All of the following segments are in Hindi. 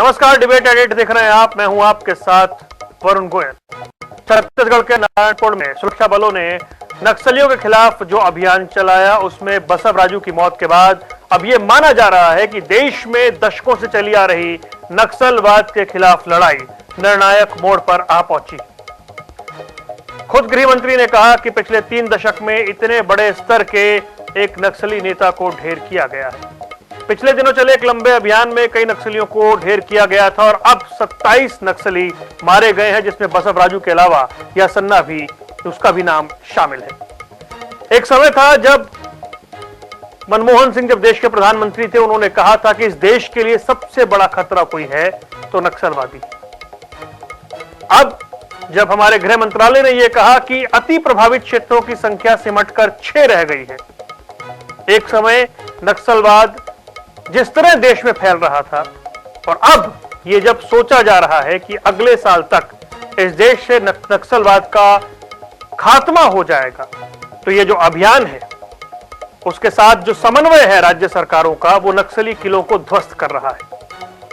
नमस्कार, डिबेट एडिट देख रहे हैं आप। मैं हूं आपके साथ वरुण गोयल। छत्तीसगढ़ के नारायणपुर में सुरक्षा बलों ने नक्सलियों के खिलाफ जो अभियान चलाया उसमें बसव राजू की मौत के बाद अब यह माना जा रहा है कि देश में दशकों से चली आ रही नक्सलवाद के खिलाफ लड़ाई निर्णायक मोड़ पर आ पहुंची। खुद गृह मंत्री ने कहा कि पिछले 3 दशक में इतने बड़े स्तर के एक नक्सली नेता को ढेर किया गया है। पिछले दिनों चले एक लंबे अभियान में कई नक्सलियों को ढेर किया गया था और अब 27 नक्सली मारे गए हैं, जिसमें बसव राजू के अलावा या सन्ना भी, उसका भी नाम शामिल है। एक समय था जब मनमोहन सिंह जब देश के प्रधानमंत्री थे, उन्होंने कहा था कि इस देश के लिए सबसे बड़ा खतरा कोई है तो नक्सलवादी। अब जब हमारे गृह मंत्रालय ने यह कहा कि अति प्रभावित क्षेत्रों की संख्या सिमटकर 6 रह गई है। एक समय नक्सलवाद जिस तरह देश में फैल रहा था और अब यह जब सोचा जा रहा है कि अगले साल तक इस देश से नक्सलवाद का खात्मा हो जाएगा, तो यह जो अभियान है उसके साथ जो समन्वय है राज्य सरकारों का, वो नक्सली किलों को ध्वस्त कर रहा है।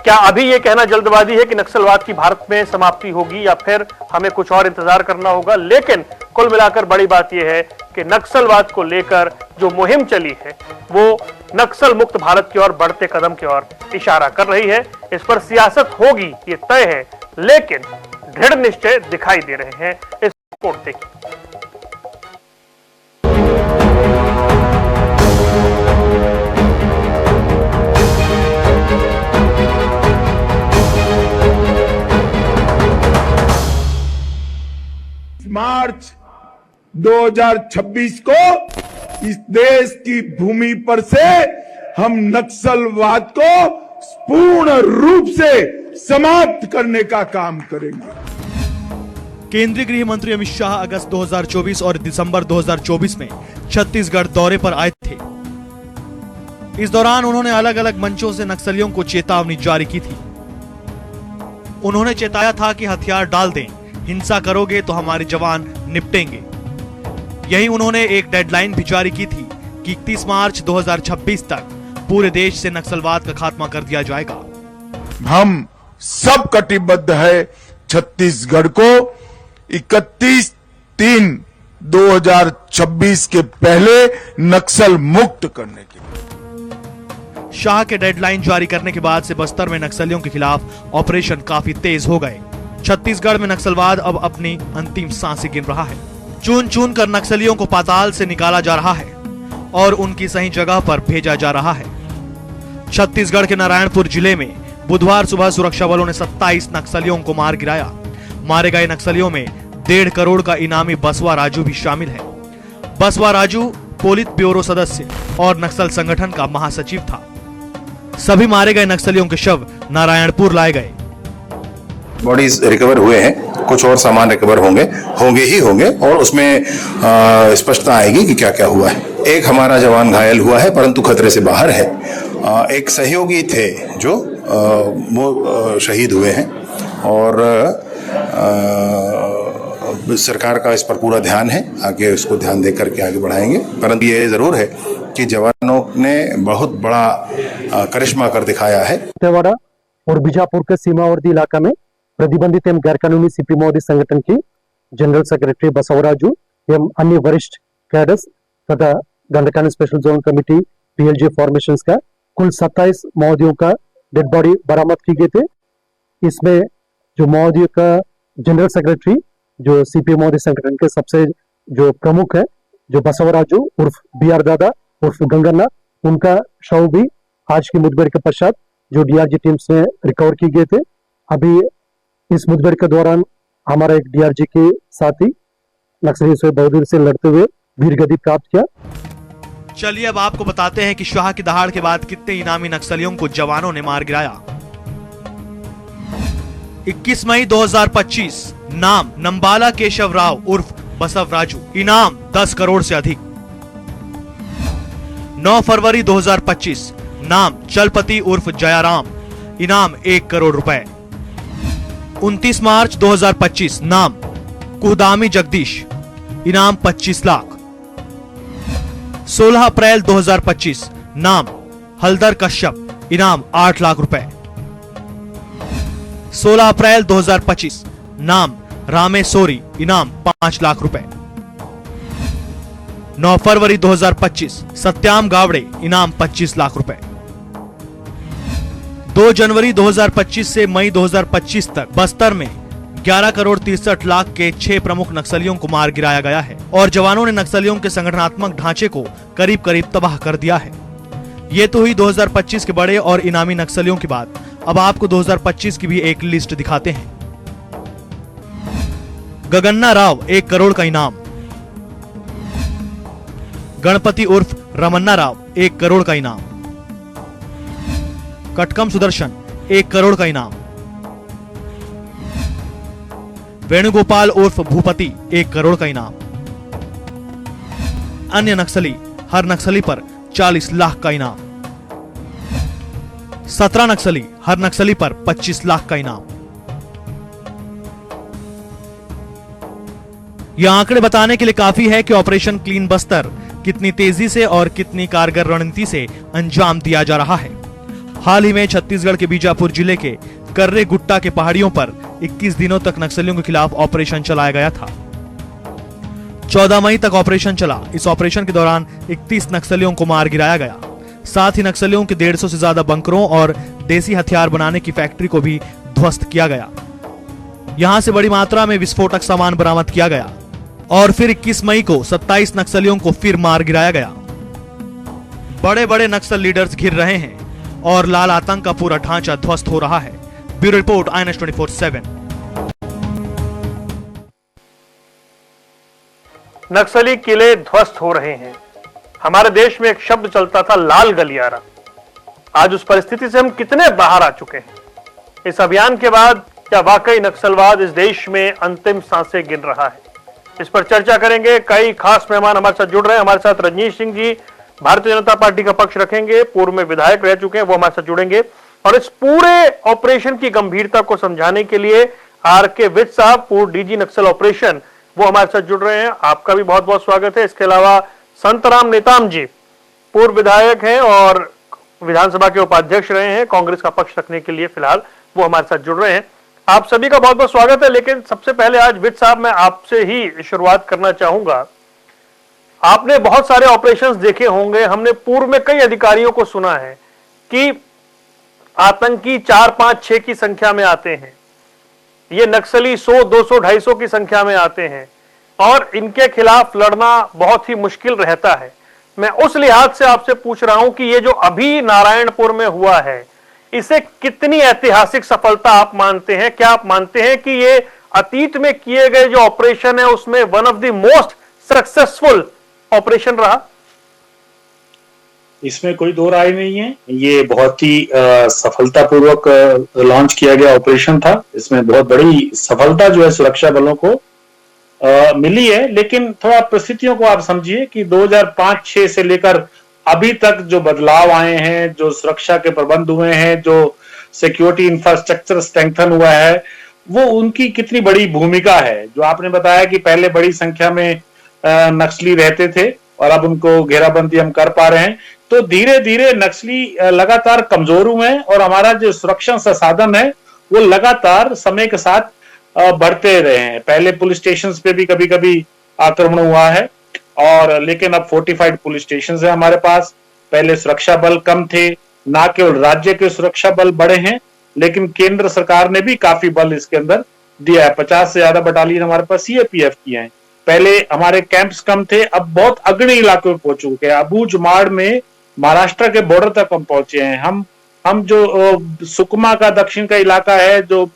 क्या अभी यह कहना जल्दबाजी है कि नक्सलवाद की भारत में समाप्ति होगी या फिर हमें कुछ और इंतजार करना होगा? लेकिन कुल मिलाकर बड़ी बात यह है कि नक्सलवाद को लेकर जो मुहिम चली है वो नक्सल मुक्त भारत की ओर बढ़ते कदम की ओर इशारा कर रही है। इस पर सियासत होगी ये तय है, लेकिन दृढ़ निश्चय दिखाई दे रहे हैं। इस रिपोर्ट देखिए। मार्च 2026 को इस देश की भूमि पर से हम नक्सलवाद को पूर्ण रूप से समाप्त करने का काम करेंगे। केंद्रीय गृह मंत्री अमित शाह अगस्त 2024 और दिसंबर 2024 में छत्तीसगढ़ दौरे पर आए थे। इस दौरान उन्होंने अलग अलग मंचों से नक्सलियों को चेतावनी जारी की थी। उन्होंने चेताया था कि हथियार डाल दें, हिंसा करोगे तो हमारे जवान निपटेंगे। यही उन्होंने एक डेडलाइन भी जारी की थी कि 31 मार्च 2026 तक पूरे देश से नक्सलवाद का खात्मा कर दिया जाएगा। हम सब कटिबद्ध है छत्तीसगढ़ को 31/3/2026 के पहले नक्सल मुक्त करने के लिए। शाह के डेडलाइन जारी करने के बाद से बस्तर में नक्सलियों के खिलाफ ऑपरेशन काफी तेज हो गए। छत्तीसगढ़ में नक्सलवाद अब अपनी अंतिम सांसें गिन रहा है। चुन चुन कर नक्सलियों को पाताल से निकाला जा रहा है और उनकी सही जगह पर भेजा जा रहा है। छत्तीसगढ़ के नारायणपुर जिले में बुधवार सुबह सुरक्षा बलों ने 27 नक्सलियों को मार गिराया। मारे गए नक्सलियों में 1.5 करोड़ का इनामी बसवा राजू भी शामिल है। बसवा राजू पोलित ब्यूरो सदस्य और नक्सल संगठन का महासचिव था। सभी मारे गए नक्सलियों के शव नारायणपुर लाए गए। बॉडीज रिकवर हुए हैं, कुछ और सामान रिकवर होंगे और उसमें स्पष्टता आएगी कि क्या क्या हुआ है। एक हमारा जवान घायल हुआ है परंतु खतरे से बाहर है। एक सहयोगी थे जो वो शहीद हुए हैं और सरकार का इस पर पूरा ध्यान है। आगे उसको ध्यान दे करके आगे बढ़ाएंगे। परंतु ये जरूर है कि जवानों ने बहुत बड़ा करिश्मा कर दिखाया है। और बीजापुर के सीमावर्ती इलाका में प्रतिबंधित एवं गैर कानूनी सीपी माओवादी संगठन की जनरल सेक्रेटरी बसव राजू एवं अन्य वरिष्ठ कैडर्स तथा Gandakani special zone committee PLG formation का कुल 27 माओवादियों का डेड बॉडी बरामद की गए थे। इसमें जो माओवादियों का जनरल सेक्रेटरी जो सीपी माओवादी संगठन के सबसे जो प्रमुख है, जो बसव राजू उर्फ BR दादा उर्फ गंगन्ना, उनका शव भी आज की मुठभेड़ के पश्चात जो डीआरजी टीम से रिकवर की गए थे। अभी इस मुठभेड़ के दौरान हमारा एक डीआरजी के साथी नक्सलियों से बहादुरी से लड़ते हुए वीर गति प्राप्त किया। चलिए अब आपको बताते हैं कि शाह की दहाड़ के बाद कितने इनामी नक्सलियों को जवानों ने मार गिराया। 21 मई 2025 नाम नंबाला केशव राव उर्फ बसव राजू, इनाम 10 करोड़ से अधिक। 9 फरवरी 2025 नाम चलपति उर्फ जयाराम, इनाम 1 करोड़ रुपए। 29 मार्च 2025 नाम कुहदामी जगदीश, इनाम 25 लाख। 16 अप्रैल 2025 नाम हलदर कश्यप, इनाम 8 लाख रुपए। 16 अप्रैल 2025, नाम रामेश्वरी, इनाम 5 लाख रुपए। 9 फरवरी 2025, सत्याम गावड़े, इनाम 25 लाख रुपए। 2 जनवरी 2025 से मई 2025 तक बस्तर में 11 करोड़ 63 लाख के 6 प्रमुख नक्सलियों को मार गिराया गया है और जवानों ने नक्सलियों के संगठनात्मक ढांचे को करीब करीब तबाह कर दिया है। ये तो हुई 2025 के बड़े और इनामी नक्सलियों की बात। अब आपको 2025 की भी एक लिस्ट दिखाते हैं। गगन्ना राव, 1 करोड़ का इनाम। गणपति उर्फ रमन्ना राव, 1 करोड़ का इनाम। कटकम सुदर्शन, 1 करोड़ का इनाम। वेणुगोपाल उर्फ भूपति, 1 करोड़ का इनाम। अन्य नक्सली, हर नक्सली पर 40 लाख का इनाम। 17 नक्सली, हर नक्सली पर 25 लाख का इनाम। यह आंकड़े बताने के लिए काफी है कि ऑपरेशन क्लीन बस्तर कितनी तेजी से और कितनी कारगर रणनीति से अंजाम दिया जा रहा है। हाल ही में छत्तीसगढ़ के बीजापुर जिले के कर्रे गुट्टा के पहाड़ियों पर 21 दिनों तक नक्सलियों के खिलाफ ऑपरेशन चलाया गया था। 14 मई तक ऑपरेशन चला। इस ऑपरेशन के दौरान 31 नक्सलियों को मार गिराया गया। साथ ही नक्सलियों के 150 से ज्यादा बंकरों और देसी हथियार बनाने की फैक्ट्री को भी ध्वस्त किया गया। यहां से बड़ी मात्रा में विस्फोटक सामान बरामद किया गया और फिर 21 मई को 27 नक्सलियों को फिर मार गिराया गया। बड़े बड़े नक्सल लीडर्स घिर रहे हैं और लाल आतंक का पूरा ढांचा ध्वस्त हो रहा है। Bureau report, INS 24/7। नक्सली किले ध्वस्त हो रहे हैं। हमारे देश में एक शब्द चलता था, लाल गलियारा। आज उस परिस्थिति से हम कितने बाहर आ चुके हैं। इस अभियान के बाद क्या वाकई नक्सलवाद इस देश में अंतिम सांसें गिन रहा है? इस पर चर्चा करेंगे। कई खास मेहमान हमारे साथ जुड़ रहे हैं। हमारे साथ रजनीश सिंह जी भारतीय जनता पार्टी का पक्ष रखेंगे, पूर्व में विधायक रह चुके हैं, वो हमारे साथ जुड़ेंगे और इस पूरे ऑपरेशन की गंभीरता को समझाने के लिए RK विज साहब, पूर्व DG नक्सल ऑपरेशन, वो हमारे साथ जुड़ रहे हैं। आपका भी बहुत बहुत स्वागत है। इसके अलावा संतराम नेताम जी, पूर्व विधायक हैं और विधानसभा के उपाध्यक्ष रहे हैं, कांग्रेस का पक्ष रखने के लिए फिलहाल, वो हमारे साथ जुड़ रहे हैं। आप सभी का बहुत बहुत स्वागत है। लेकिन सबसे पहले आज विज साहब, मैं आपसे ही शुरुआत करना चाहूंगा। आपने बहुत सारे ऑपरेशंस देखे होंगे। हमने पूर्व में कई अधिकारियों को सुना है कि आतंकी 4, 5, 6 की संख्या में आते हैं, ये नक्सली 100, 200, 250 की संख्या में आते हैं और इनके खिलाफ लड़ना बहुत ही मुश्किल रहता है। मैं उस लिहाज से आपसे पूछ रहा हूं कि ये जो अभी नारायणपुर में हुआ है, इसे कितनी ऐतिहासिक सफलता आप मानते हैं? क्या आप मानते हैं कि ये अतीत में किए गए जो ऑपरेशन है उसमें one of the most successful operation रहा? इसमें कोई दो राय नहीं है। ये बहुत ही सफलतापूर्वक लॉन्च किया गया ऑपरेशन था। इसमें बहुत बड़ी सफलता जो है सुरक्षा बलों को मिली है। लेकिन थोड़ा परिस्थितियों को आप समझिए कि 2005-6 से लेकर अभी तक जो बदलाव आए हैं, जो सुरक्षा के प्रबंध हुए हैं, जो सिक्योरिटी इंफ्रास्ट्रक्चर स्ट्रेंथन हुआ है, वो उनकी कितनी बड़ी भूमिका है। जो आपने बताया कि पहले बड़ी संख्या में नक्सली रहते थे और अब उनको घेराबंदी हम कर पा रहे हैं, तो धीरे धीरे नक्सली लगातार कमजोर हुए हैं और हमारा जो सुरक्षा संसाधन है वो लगातार समय के साथ बढ़ते रहे हैं। पहले पुलिस स्टेशन पे भी कभी कभी आक्रमण हुआ है और लेकिन अब फोर्टिफाइड पुलिस स्टेशन है हमारे पास। पहले सुरक्षा बल कम थे, ना केवल राज्य के सुरक्षा बल बड़े हैं लेकिन केंद्र सरकार ने भी काफी बल इसके अंदर दिया है। 50 से ज्यादा बटालियन हमारे पास CAPF की हैं। पहले हमारे कैंप्स कम थे, अब बहुत अग्रणी इलाकों में पहुंच चुके हैं। अबू जुमाड़ में महाराष्ट्र के बॉर्डर तक हम पहुंचे हैं। हम जो सुकमा का दक्षिण का इलाका है, जो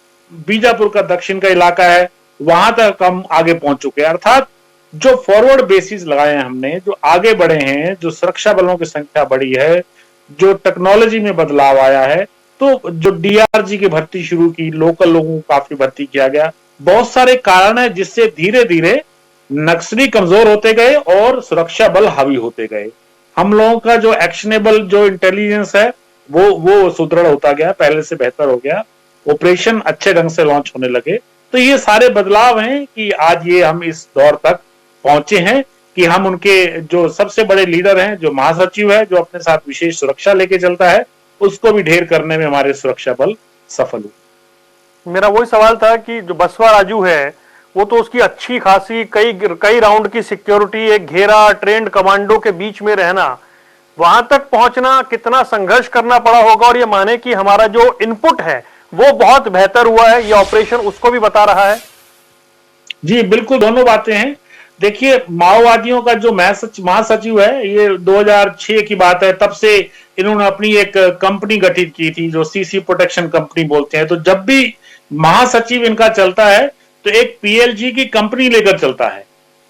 बीजापुर का दक्षिण का इलाका है, वहां तक हम आगे पहुंच चुके हैं। अर्थात जो फॉरवर्ड बेसिस लगाए हैं हमने, जो आगे बढ़े हैं, जो सुरक्षा बलों की संख्या बढ़ी है, जो टेक्नोलॉजी में बदलाव आया है, तो जो DRG की भर्ती शुरू की, लोकल लोगों को काफी भर्ती किया गया, बहुत सारे कारण है जिससे धीरे धीरे नक्सली कमजोर होते गए और सुरक्षा बल हावी होते गए। हम लोगों का जो एक्शनेबल जो इंटेलिजेंस है वो सुदृढ़ होता गया, पहले से बेहतर हो गया, ऑपरेशन अच्छे ढंग से लॉन्च होने लगे। तो ये सारे बदलाव हैं कि आज ये हम इस दौर तक पहुंचे हैं कि हम उनके जो सबसे बड़े लीडर हैं, जो महासचिव है, जो अपने साथ विशेष सुरक्षा लेके चलता है, उसको भी ढेर करने में हमारे सुरक्षा बल सफल हुए। मेरा वही सवाल था कि जो बसवा राजू है वो तो उसकी अच्छी खासी कई कई राउंड की सिक्योरिटी, एक घेरा, ट्रेंड कमांडो के बीच में रहना, वहां तक पहुंचना कितना संघर्ष करना पड़ा होगा। और ये माने कि हमारा जो इनपुट है वो बहुत बेहतर हुआ है, ये ऑपरेशन उसको भी बता रहा है। जी बिल्कुल, दोनों बातें हैं। देखिए, माओवादियों का जो महासचिव है, ये 2006 की बात है, तब से इन्होंने अपनी एक कंपनी गठित की थी जो सीसी प्रोटेक्शन कंपनी बोलते हैं। तो जब भी महासचिव इनका चलता है तो एक पीएलजी की कंपनी लेकर चलता है।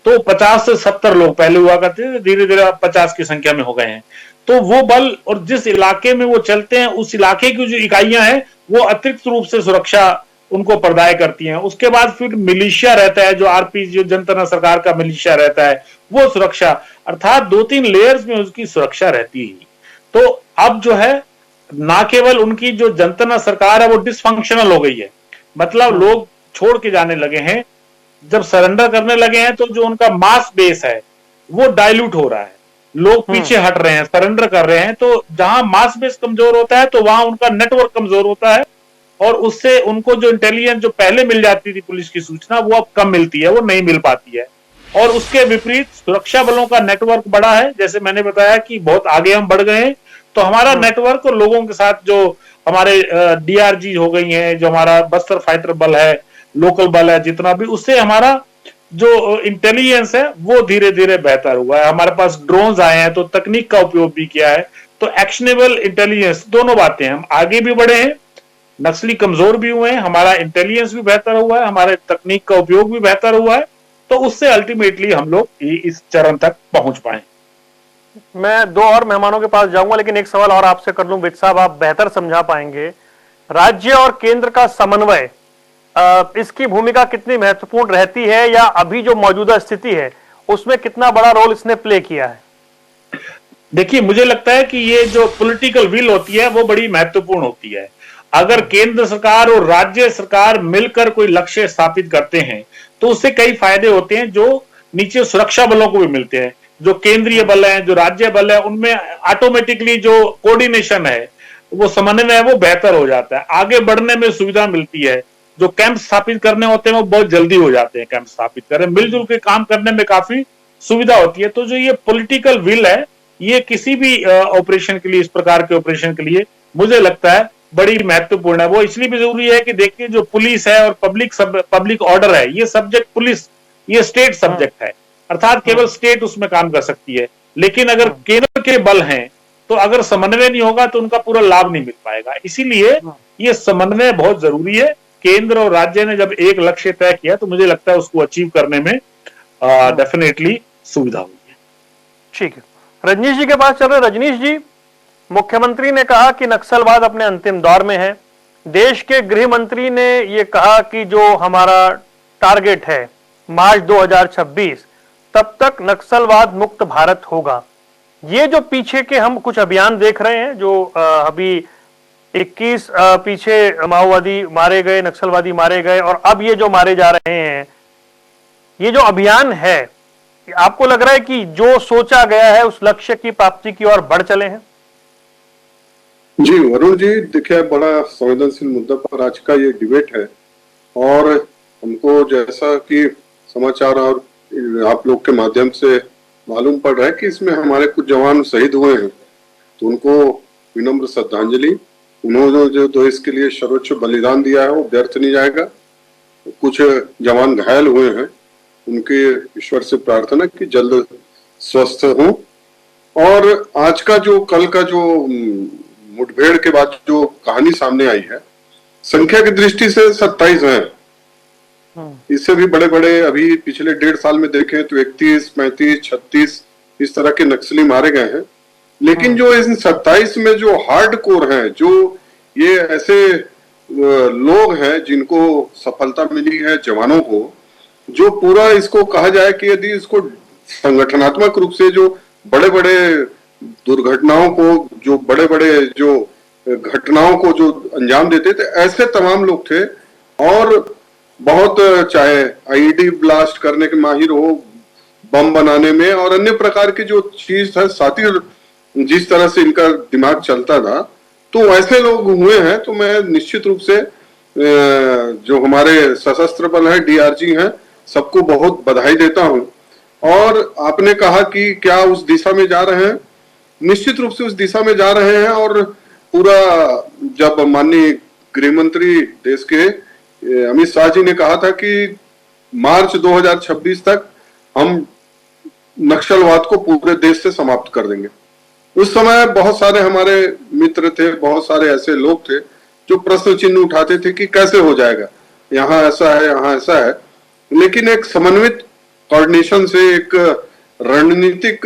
तो 50 से 70 लोग पहले हुआ करते थे, धीरे धीरे 50 की संख्या में हो गए हैं। तो वो बल और जिस इलाके में वो चलते हैं उस इलाके की जो इकाइयां हैं वो अतिरिक्त रूप से सुरक्षा उनको प्रदाय करती हैं। उसके बाद फिर मिलिशिया रहता है, जो आरपी, जो जनता सरकार का मिलिशिया रहता है, वो सुरक्षा, अर्थात 2-3 लेयर्स में उसकी सुरक्षा रहती है। तो अब जो है ना केवल उनकी जो जनता सरकार है वो डिसफंक्शनल हो गई है, मतलब लोग छोड़ के जाने लगे हैं, जब सरेंडर करने लगे हैं तो जो उनका मास बेस है वो डाइल्यूट हो रहा है, लोग पीछे हट रहे हैं, सरेंडर कर रहे हैं। तो जहां मास बेस कमजोर होता है तो वहां उनका नेटवर्क कमजोर होता है और उससे उनको जो इंटेलिजेंस जो पहले मिल जाती थी पुलिस की सूचना वो अब कम मिलती है, वो नहीं मिल पाती है। और उसके विपरीत सुरक्षा बलों का नेटवर्क बड़ा है, जैसे मैंने बताया कि बहुत आगे हम बढ़ गए हैं। तो हमारा नेटवर्क और लोगों के साथ जो हमारे डीआरजी हो गई हैं, जो हमारा बस्तर फाइटर बल है, लोकल बल है, जितना भी, उससे हमारा जो इंटेलिजेंस है वो धीरे धीरे बेहतर हुआ है। हमारे पास ड्रोन्स आए हैं तो तकनीक का उपयोग भी किया है। तो एक्शनेबल इंटेलिजेंस, दोनों बातें हैं, हम आगे भी बढ़े हैं, नक्सली कमजोर भी हुए हैं, हमारा इंटेलिजेंस भी बेहतर हुआ है, हमारे तकनीक का उपयोग भी बेहतर हुआ है। तो उससे अल्टीमेटली हम लोग इस चरण तक पहुंच पाए। मैं 2 और मेहमानों के पास जाऊंगा, लेकिन एक सवाल और आपसे कर लूं, विद साहब, आप बेहतर समझा पाएंगे। राज्य और केंद्र का समन्वय, इसकी भूमिका कितनी महत्वपूर्ण रहती है, या अभी जो मौजूदा स्थिति है उसमें कितना बड़ा रोल इसने प्ले किया है? देखिए, मुझे लगता है कि ये जो पॉलिटिकल विल होती है वो बड़ी महत्वपूर्ण होती है। अगर केंद्र सरकार और राज्य सरकार मिलकर कोई लक्ष्य स्थापित करते हैं तो उससे कई फायदे होते हैं, जो नीचे सुरक्षा बलों को भी मिलते हैं। जो केंद्रीय बल है, जो राज्य बल है, उनमें ऑटोमेटिकली जो कोऑर्डिनेशन है, वो समन्वय है, वो बेहतर हो जाता है, आगे बढ़ने में सुविधा मिलती है। जो कैंप स्थापित करने होते हैं वो बहुत जल्दी हो जाते हैं, कैंप स्थापित करें, मिलजुल के काम करने में काफी सुविधा होती है। तो जो ये पॉलिटिकल विल है, ये किसी भी ऑपरेशन के लिए, इस प्रकार के ऑपरेशन के लिए मुझे लगता है बड़ी महत्वपूर्ण है। वो इसलिए भी जरूरी है कि देखिए, जो पुलिस है और पब्लिक ऑर्डर है, ये सब्जेक्ट पुलिस, ये स्टेट सब्जेक्ट है, अर्थात केवल स्टेट उसमें काम कर सकती है। लेकिन अगर केंद्र के बल हैं तो अगर समन्वय नहीं होगा तो उनका पूरा लाभ नहीं मिल पाएगा। इसीलिए ये समन्वय बहुत जरूरी है। केंद्र और राज्य ने जब एक लक्ष्य तय किया तो मुझे लगता है उसको अचीव करने में डेफिनेटली सुविधा हुई है। ठीक है, रजनीश जी के पास चल रहे। रजनीश जी, मुख्यमंत्री ने कहा कि नक्सलवाद अपने अंतिम दौर में है। देश के गृह मंत्री ने यह कहा कि जो हमारा टारगेट है मार्च 2026 तब तक नक्सलवाद मुक्त भारत होगा। ये जो पीछे के हम कुछ अभियान देख रहे हैं, जो अभी 21 पीछे माओवादी मारे गए, नक्सलवादी मारे गए, और अब ये जो मारे जा रहे हैं, ये जो अभियान है, आपको लग रहा है कि जो सोचा गया है उस लक्ष्य की प्राप्ति की ओर बढ़ चले हैं? जी वरुण जी, देखिए, बड़ा संवेदनशील मुद्दा पर आज का ये डिबेट है। और हमको जैसा कि समाचार और आप लोग के माध्यम से मालूम पड़ रहा है कि इसमें हमारे कुछ जवान शहीद हुए हैं, तो उनको विनम्र श्रद्धांजलि। उन्होंने जो देश के लिए सर्वोच्च बलिदान दिया है वो व्यर्थ नहीं जाएगा। कुछ जवान घायल हुए हैं, उनके ईश्वर से प्रार्थना कि जल्द स्वस्थ हों। और आज का जो, कल का जो मुठभेड़ के बाद जो कहानी सामने आई है, संख्या की दृष्टि से 27 हैं। इससे भी बड़े बड़े अभी पिछले 1.5 साल में देखें तो 31, 35, 36 इस तरह के नक्सली मारे गए हैं। लेकिन जो इन 27 में जो हार्ड कोर हैं, जो ये ऐसे लोग हैं जिनको सफलता मिली है, जवानों को, जो पूरा इसको कहा जाए कि यदि इसको संगठनात्मक रूप से जो बड़े बड़े दुर्घटनाओं को, जो बड़े बड़े जो घटनाओं को जो अंजाम देते थे, ऐसे तमाम लोग थे। और बहुत, चाहे आईईडी ब्लास्ट करने के माहिर हो, बम बनाने में और अन्य प्रकार की जो चीज था, साथ ही जिस तरह से इनका दिमाग चलता था, तो ऐसे लोग हुए हैं। तो मैं निश्चित रूप से जो हमारे सशस्त्र बल है, डीआरजी हैं, सबको बहुत बधाई देता हूं। और आपने कहा कि क्या उस दिशा में जा रहे हैं, निश्चित रूप से उस दिशा में जा रहे हैं। और पूरा जब माननीय गृह मंत्री देश के अमित शाह जी ने कहा था कि मार्च 2026 तक हम नक्सलवाद को पूरे देश से समाप्त कर देंगे। उस समय बहुत सारे हमारे मित्र थे, बहुत सारे ऐसे लोग थे जो प्रश्न चिन्ह उठाते थे कि कैसे हो जाएगा, यहाँ ऐसा है, यहाँ ऐसा है। लेकिन एक समन्वित कोऑर्डिनेशन से, एक रणनीतिक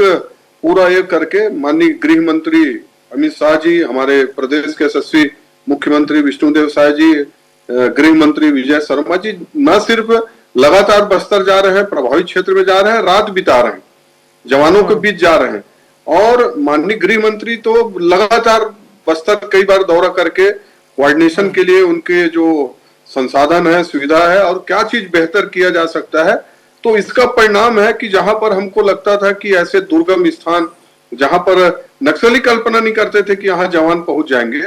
पूरा ये करके माननीय गृह मंत्री अमित शाह जी, हमारे प्रदेश के यशस्वी मुख्यमंत्री विष्णुदेव साय जी, गृह मंत्री विजय शर्मा जी न सिर्फ लगातार बस्तर जा रहे हैं, प्रभावित क्षेत्र में जा रहे हैं, रात बिता रहे हैं, जवानों के बीच जा रहे हैं। और माननीय गृह मंत्री तो लगातार बस्तर कई बार दौरा करके कोऑर्डिनेशन के लिए उनके जो संसाधन है, सुविधा है और क्या चीज बेहतर किया जा सकता है, तो इसका परिणाम है कि जहां पर हमको लगता था कि ऐसे दुर्गम स्थान जहां पर नक्सली कल्पना नहीं करते थे कि यहाँ जवान पहुंच जाएंगे,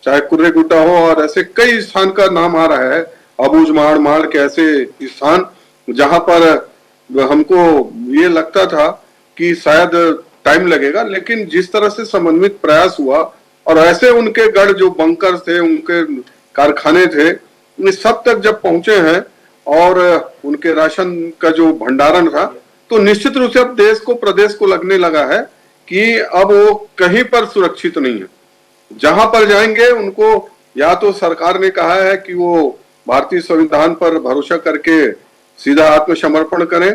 चाहे कुर्रे गुड्डा हो और ऐसे कई स्थान का नाम आ रहा है, अबूझ माड़ के ऐसे स्थान जहां पर हमको ये लगता था कि शायद टाइम लगेगा। लेकिन जिस तरह से समन्वित प्रयास हुआ और ऐसे उनके गढ़ जो बंकर थे, उनके कारखाने थे, इन सब तक जब पहुंचे हैं और उनके राशन का जो भंडारण था, तो निश्चित रूप से अब देश को, प्रदेश को लगने लगा है कि अब वो कहीं पर सुरक्षित नहीं है। जहां पर जाएंगे उनको या तो सरकार ने कहा है कि वो भारतीय संविधान पर भरोसा करके सीधा आत्मसमर्पण करें।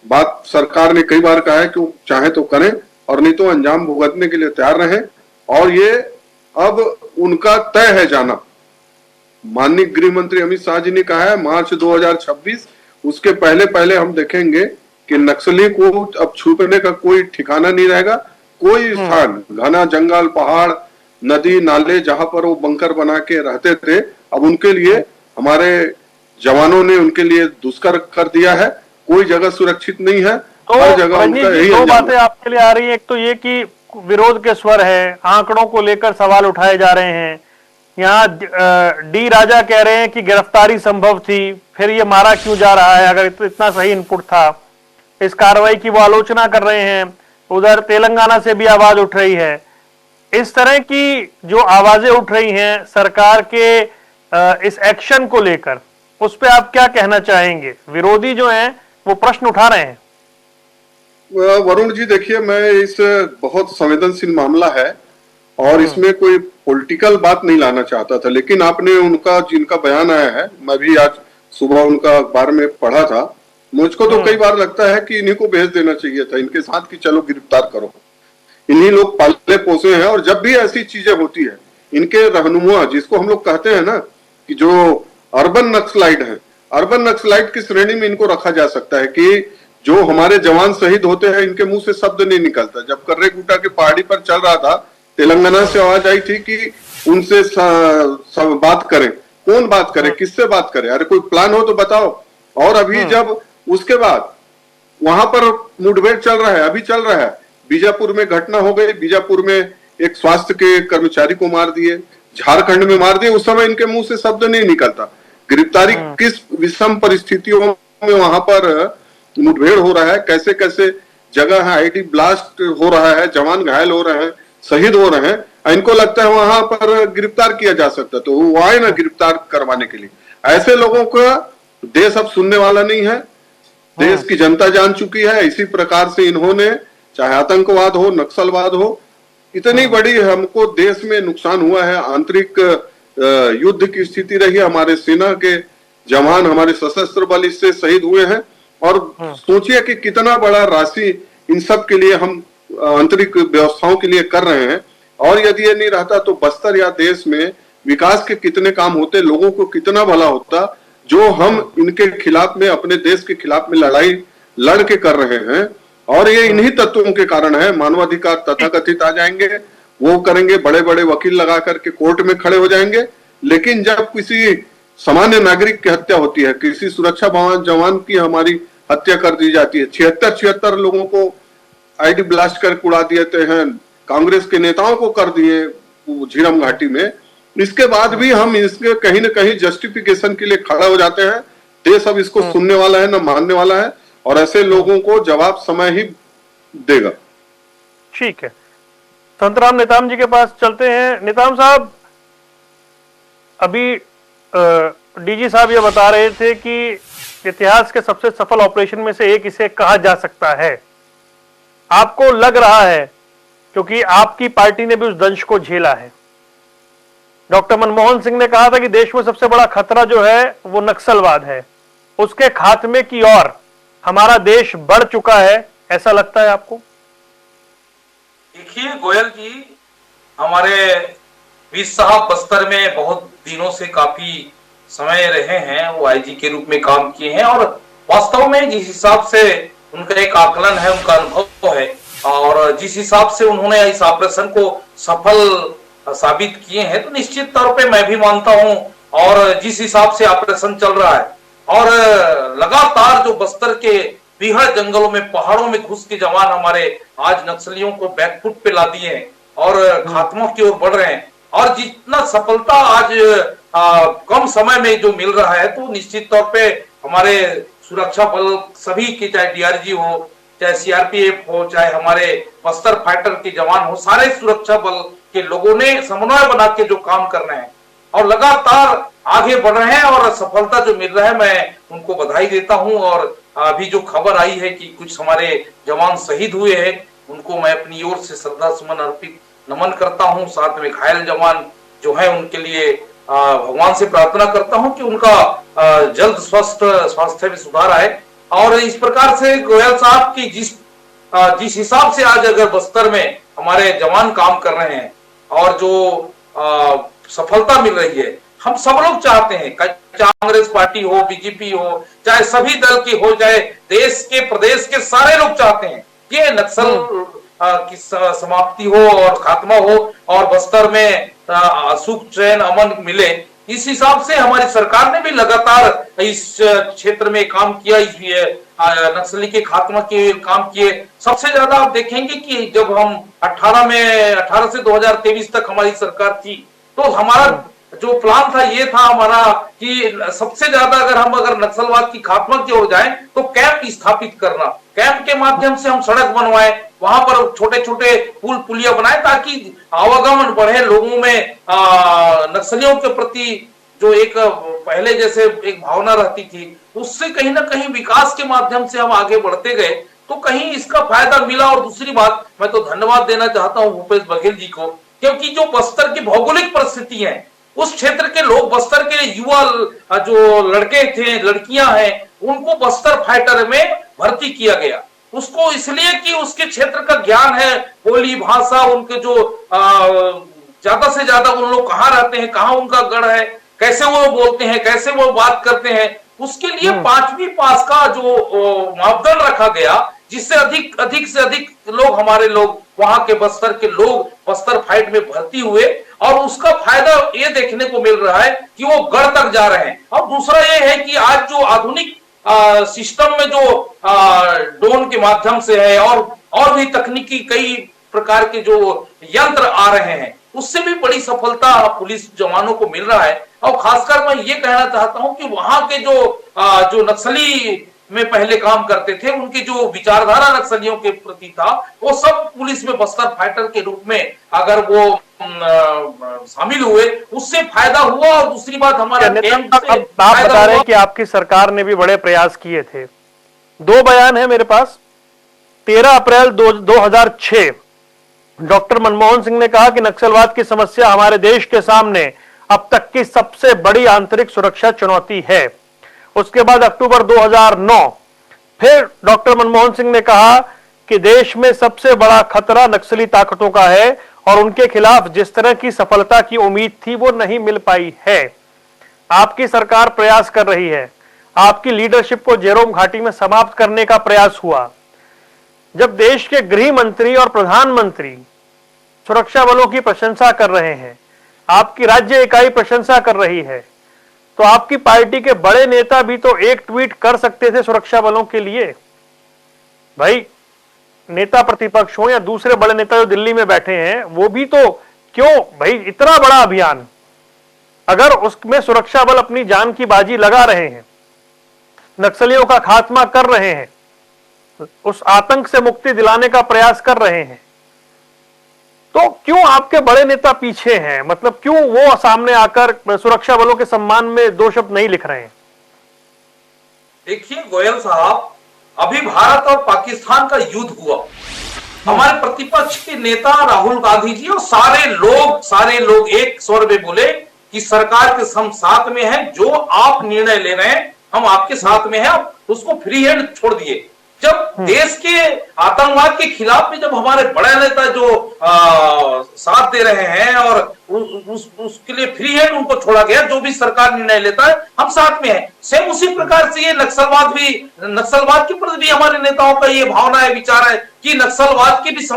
बात सरकार ने कई बार कहा है कि वो चाहे तो करें और नहीं तो अंजाम भुगतने के लिए तैयार रहें। और ये अब उनका तय है जाना। माननीय गृह मंत्री अमित शाह जी ने कहा है मार्च 2026, उसके पहले पहले हम देखेंगे कि नक्सली को अब छुपने का कोई ठिकाना नहीं रहेगा। कोई स्थान, घना जंगल, पहाड़, नदी, नाले, जहां पर वो बंकर बना के रहते थे, अब उनके लिए हमारे जवानों ने उनके लिए दुष्कर कर दिया है। कोई जगह सुरक्षित नहीं है। तो हर जगह उनका यही दो अंजाम बातें आपके लिए आ रही है। एक तो ये कि विरोध के स्वर है, आंकड़ों को लेकर सवाल उठाए जा रहे हैं। यहाँ डी राजा कह रहे हैं कि गिरफ्तारी संभव थी, फिर ये मारा क्यों जा रहा है अगर इतना सही इनपुट था। इस कार्रवाई की वो आलोचना कर रहे हैं। उधर तेलंगाना से भी आवाज उठ रही है। इस तरह की जो आवाजें उठ रही हैं सरकार के इस एक्शन को लेकर, उस पर आप क्या कहना चाहेंगे? विरोधी जो हैं वो प्रश्न उठा रहे हैं। वरुण जी देखिए, मैं इस बहुत संवेदनशील मामला है और इसमें कोई पॉलिटिकल बात नहीं लाना चाहता था, लेकिन आपने उनका जिनका बयान आया है, मैं भी आज सुबह उनका अखबार में पढ़ा था। मुझको तो कई बार लगता है कि इन्हीं को भेज देना चाहिए था इनके साथ कि चलो गिरफ्तार करो। इन्हीं लोग पाले पोसे हैं और जब भी ऐसी चीजें होती है, इनके रहनुमा, जिसको हम लोग कहते हैं ना कि जो अर्बन नक्सलाइट है, अर्बन नक्सलाइट की श्रेणी में इनको रखा जा सकता है कि जो हमारे जवान शहीद होते हैं, इनके मुंह से शब्द नहीं निकलता। जब कर्रे गुट्टा के पहाड़ी पर चल रहा था, तेलंगाना से आवाज आई थी कि उनसे सब बात करें। कौन बात करे, किससे बात करे? अरे कोई प्लान हो तो बताओ। और अभी जब उसके बाद वहां पर मुठभेड़ चल रहा है, अभी चल रहा है, बीजापुर में घटना हो गई, बीजापुर में एक स्वास्थ्य के कर्मचारी को मार दिए, झारखंड में मार दिए, उस समय इनके मुंह से शब्द नहीं निकलता। गिरफ्तारी किस विषम परिस्थितियों में वहां पर मुठभेड़ हो रहा है, कैसे कैसे जगह है, आईडी ब्लास्ट हो रहा है, जवान घायल हो रहे हैं, शहीद हो रहे हैं, इनको लगता है वहां पर गिरफ्तार किया जा सकता, तो वो आए ना गिरफ्तार करवाने के लिए। ऐसे लोगों का देश अब सुनने वाला नहीं है। देश की जनता जान चुकी है। इसी प्रकार से इन्होंने, चाहे आतंकवाद हो, नक्सलवाद हो, इतनी बड़ी हमको देश में नुकसान हुआ है। आंतरिक युद्ध की स्थिति रही है, हमारे सेना के जवान, हमारे सशस्त्र बल इससे शहीद हुए हैं। और सोचिए कि कितना बड़ा राशि इन सब के लिए हम आंतरिक व्यवस्थाओं के लिए कर रहे हैं। और यदि ये नहीं रहता तो बस्तर या देश में विकास के कितने काम होते, लोगों को कितना भला होता, जो हम इनके खिलाफ में, अपने देश के खिलाफ में लड़ाई लड़ के कर रहे हैं। और ये इन्हीं तत्वों के कारण है। मानवाधिकार तथाकथित आ जाएंगे, वो करेंगे, बड़े बड़े वकील लगा करके कोर्ट में खड़े हो जाएंगे। लेकिन जब किसी सामान्य नागरिक की हत्या होती है, किसी सुरक्षा जवान की हमारी हत्या कर दी जाती है, 76 लोगों को आईडी ब्लास्ट कर उड़ा देते हैं, कांग्रेस के नेताओं को कर दिए झीरम घाटी में, इसके बाद भी हम इसके कहीं ना कहीं जस्टिफिकेशन के लिए खड़ा हो जाते हैं। देश अब इसको सुनने वाला है, ना मानने वाला है, और ऐसे लोगों को जवाब समय ही देगा। ठीक है, संतराम नेताम जी के पास चलते हैं। नेताम साहब, अभी डीजी साहब ये बता रहे थे कि इतिहास के सबसे सफल ऑपरेशन में से एक इसे कहा जा सकता है। आपको लग रहा है, क्योंकि आपकी पार्टी ने भी उस दंश को झेला है। डॉक्टर मनमोहन सिंह ने कहा था कि देश में सबसे बड़ा खतरा जो है वो नक्सलवाद है, उसके खात्मे की ओर हमारा देश बढ़ चुका है, ऐसा लगता है आपको? देखिए गोयल जी, हमारे वीर साहब बस्तर में बहुत दिनों से काफी समय रहे हैं, वो आईजी के रूप में काम किए हैं, और वास्तव में जिस हिसाब से उनका एक आकलन है, उनका अनुभव है, और जिस हिसाब से उन्होंने इस ऑपरेशन को सफल साबित किए हैं, तो निश्चित तौर पे मैं भी मानता हूं। और जिस हिसाब से ऑपरेशन चल रहा है, और लगातार जो बस्तर के बीहड़ जंगलों में, पहाड़ों में घुस के जवान हमारे आज नक्सलियों को बैकफुट पे ला दिए हैं और खात्मों की ओर बढ़ रहे हैं, और जितना सफलता आज कम समय में जो मिल रहा है, तो निश्चित तौर पे हमारे सुरक्षा बल सभी के, चाहे डीआरजी हो, चाहे सीआरपीएफ हो, चाहे हमारे बस्तर फाइटर के जवान हो, सारे सुरक्षा बल के लोगों ने समन्वय बना के जो काम कर रहे हैं और लगातार आगे बढ़ रहे हैं, और सफलता जो मिल रहा है, मैं उनको बधाई देता हूं। और अभी जो खबर आई है कि कुछ हमारे जवान शहीद हुए हैं, उनको मैं अपनी ओर से श्रद्धा सुमन अर्पित नमन करता हूं। साथ में घायल जवान जो है, उनके लिए भगवान से प्रार्थना करता हूं कि उनका जल्द स्वास्थ्य में सुधार आए। और इस प्रकार से गोयल साहब की जिस हिसाब से आज अगर बस्तर में हमारे जवान काम कर रहे हैं और जो सफलता मिल रही है, हम सब लोग चाहते हैं, चाहे कांग्रेस पार्टी हो, बीजेपी हो, चाहे सभी दल की हो, चाहे देश के प्रदेश के सारे लोग चाहते हैं कि नक्सल की समाप्ति हो और खात्मा हो और बस्तर में सुख चैन अमन मिले। इस हिसाब से हमारी सरकार ने भी लगातार इस क्षेत्र में काम किया, इस नक्सली के खात्मा के काम किए। सबसे ज्यादा आप देखेंगे कि जब हम 18 से 2023 तक हमारी सरकार थी, तो हमारा जो प्लान था ये था हमारा कि सबसे ज्यादा अगर नक्सलवाद की खात्मा की ओर जाएं, तो कैंप स्थापित करना, कैंप के माध्यम से हम सड़क बनवाएं, वहां पर छोटे छोटे पुल पुलिया बनाए, ताकि आवागमन बढ़े लोगों में, नक्सलियों के प्रति जो एक पहले जैसे एक भावना रहती थी, उससे कहीं ना कहीं विकास के माध्यम से हम आगे बढ़ते गए, तो कहीं इसका फायदा मिला। और दूसरी बात, मैं तो धन्यवाद देना चाहता हूं भूपेश बघेल जी को, क्योंकि जो बस्तर की भौगोलिक परिस्थिति है, उस क्षेत्र के लोग, बस्तर के युवा जो लड़के थे, लड़कियां हैं, उनको बस्तर फाइटर में भर्ती किया गया। उसको इसलिए कि उसके क्षेत्र का ज्ञान है, बोली भाषा, उनके जो ज्यादा से ज्यादा उन लोग कहाँ रहते हैं, कहाँ उनका गढ़ है, कैसे वो बोलते हैं, कैसे वो बात करते हैं, उसके लिए 5वीं पास का जो मापदंड रखा गया, जिससे अधिक से अधिक लोग, हमारे लोग, वहां के बस्तर के लोग बस्तर फाइट में भर्ती हुए, और उसका फायदा ये देखने को मिल रहा है कि वो गढ़ तक जा रहे हैं। और दूसरा ये है कि आज जो आधुनिक सिस्टम में जो ड्रोन के माध्यम से है और भी तकनीकी कई प्रकार के जो यंत्र आ रहे हैं, उससे भी बड़ी सफलता पुलिस जवानों को मिल रहा है। और खासकर मैं ये कहना चाहता हूं कि वहां के जो नक्सली में पहले काम करते थे, उनकी जो विचारधारा नक्सलियों के प्रति था, वो सब पुलिस में बस्तर फाइटर के रूप में अगर वो शामिल हुए, उससे फायदा हुआ। और दूसरी बात, हमारा आप बता रहे हैं कि आपकी सरकार ने भी बड़े प्रयास किए थे। 2 बयान है मेरे पास। 13 अप्रैल 2006 डॉक्टर मनमोहन सिंह ने कहा कि नक्सलवाद की समस्या हमारे देश के सामने अब तक की सबसे बड़ी आंतरिक सुरक्षा चुनौती है। उसके बाद अक्टूबर 2009 फिर डॉक्टर मनमोहन सिंह ने कहा कि देश में सबसे बड़ा खतरा नक्सली ताकतों का है और उनके खिलाफ जिस तरह की सफलता की उम्मीद थी वो नहीं मिल पाई है। आपकी सरकार प्रयास कर रही है, आपकी लीडरशिप को जेरोम घाटी में समाप्त करने का प्रयास हुआ। जब देश के गृह मंत्री और प्रधानमंत्री सुरक्षा बलों की प्रशंसा कर रहे हैं, आपकी राज्य इकाई प्रशंसा कर रही है, तो आपकी पार्टी के बड़े नेता भी तो एक ट्वीट कर सकते थे सुरक्षा बलों के लिए। भाई, नेता प्रतिपक्ष हो या दूसरे बड़े नेता जो दिल्ली में बैठे हैं, वो भी तो क्यों भाई, इतना बड़ा अभियान अगर उसमें सुरक्षा बल अपनी जान की बाजी लगा रहे हैं, नक्सलियों का खात्मा कर रहे हैं, उस आतंक से मुक्ति दिलाने का प्रयास कर रहे हैं, तो क्यों आपके बड़े नेता पीछे हैं? मतलब क्यों वो सामने आकर सुरक्षा बलों के सम्मान में दो शब्द नहीं लिख रहे हैं? देखिए गोयल साहब, अभी भारत और पाकिस्तान का युद्ध हुआ, हमारे प्रतिपक्ष के नेता राहुल गांधी जी और सारे लोग एक स्वर में बोले कि सरकार के हम साथ में हैं, जो आप निर्णय ले रहे हैं हम आपके साथ में हैं, उसको फ्री हैंड छोड़ दिए। जब देश के आतंकवाद के खिलाफ में जब हमारे बड़े नेता जो साथ दे रहे हैं और उसके लिए फ्री हैंड उनको छोड़ा गया, जो भी सरकार निर्णय लेता है हम साथ में हैं। सेम उसी प्रकार से ये नक्सलवाद के प्रति भी हमारे नेताओं का ये भावना है, विचार है कि नक्सलवाद की भी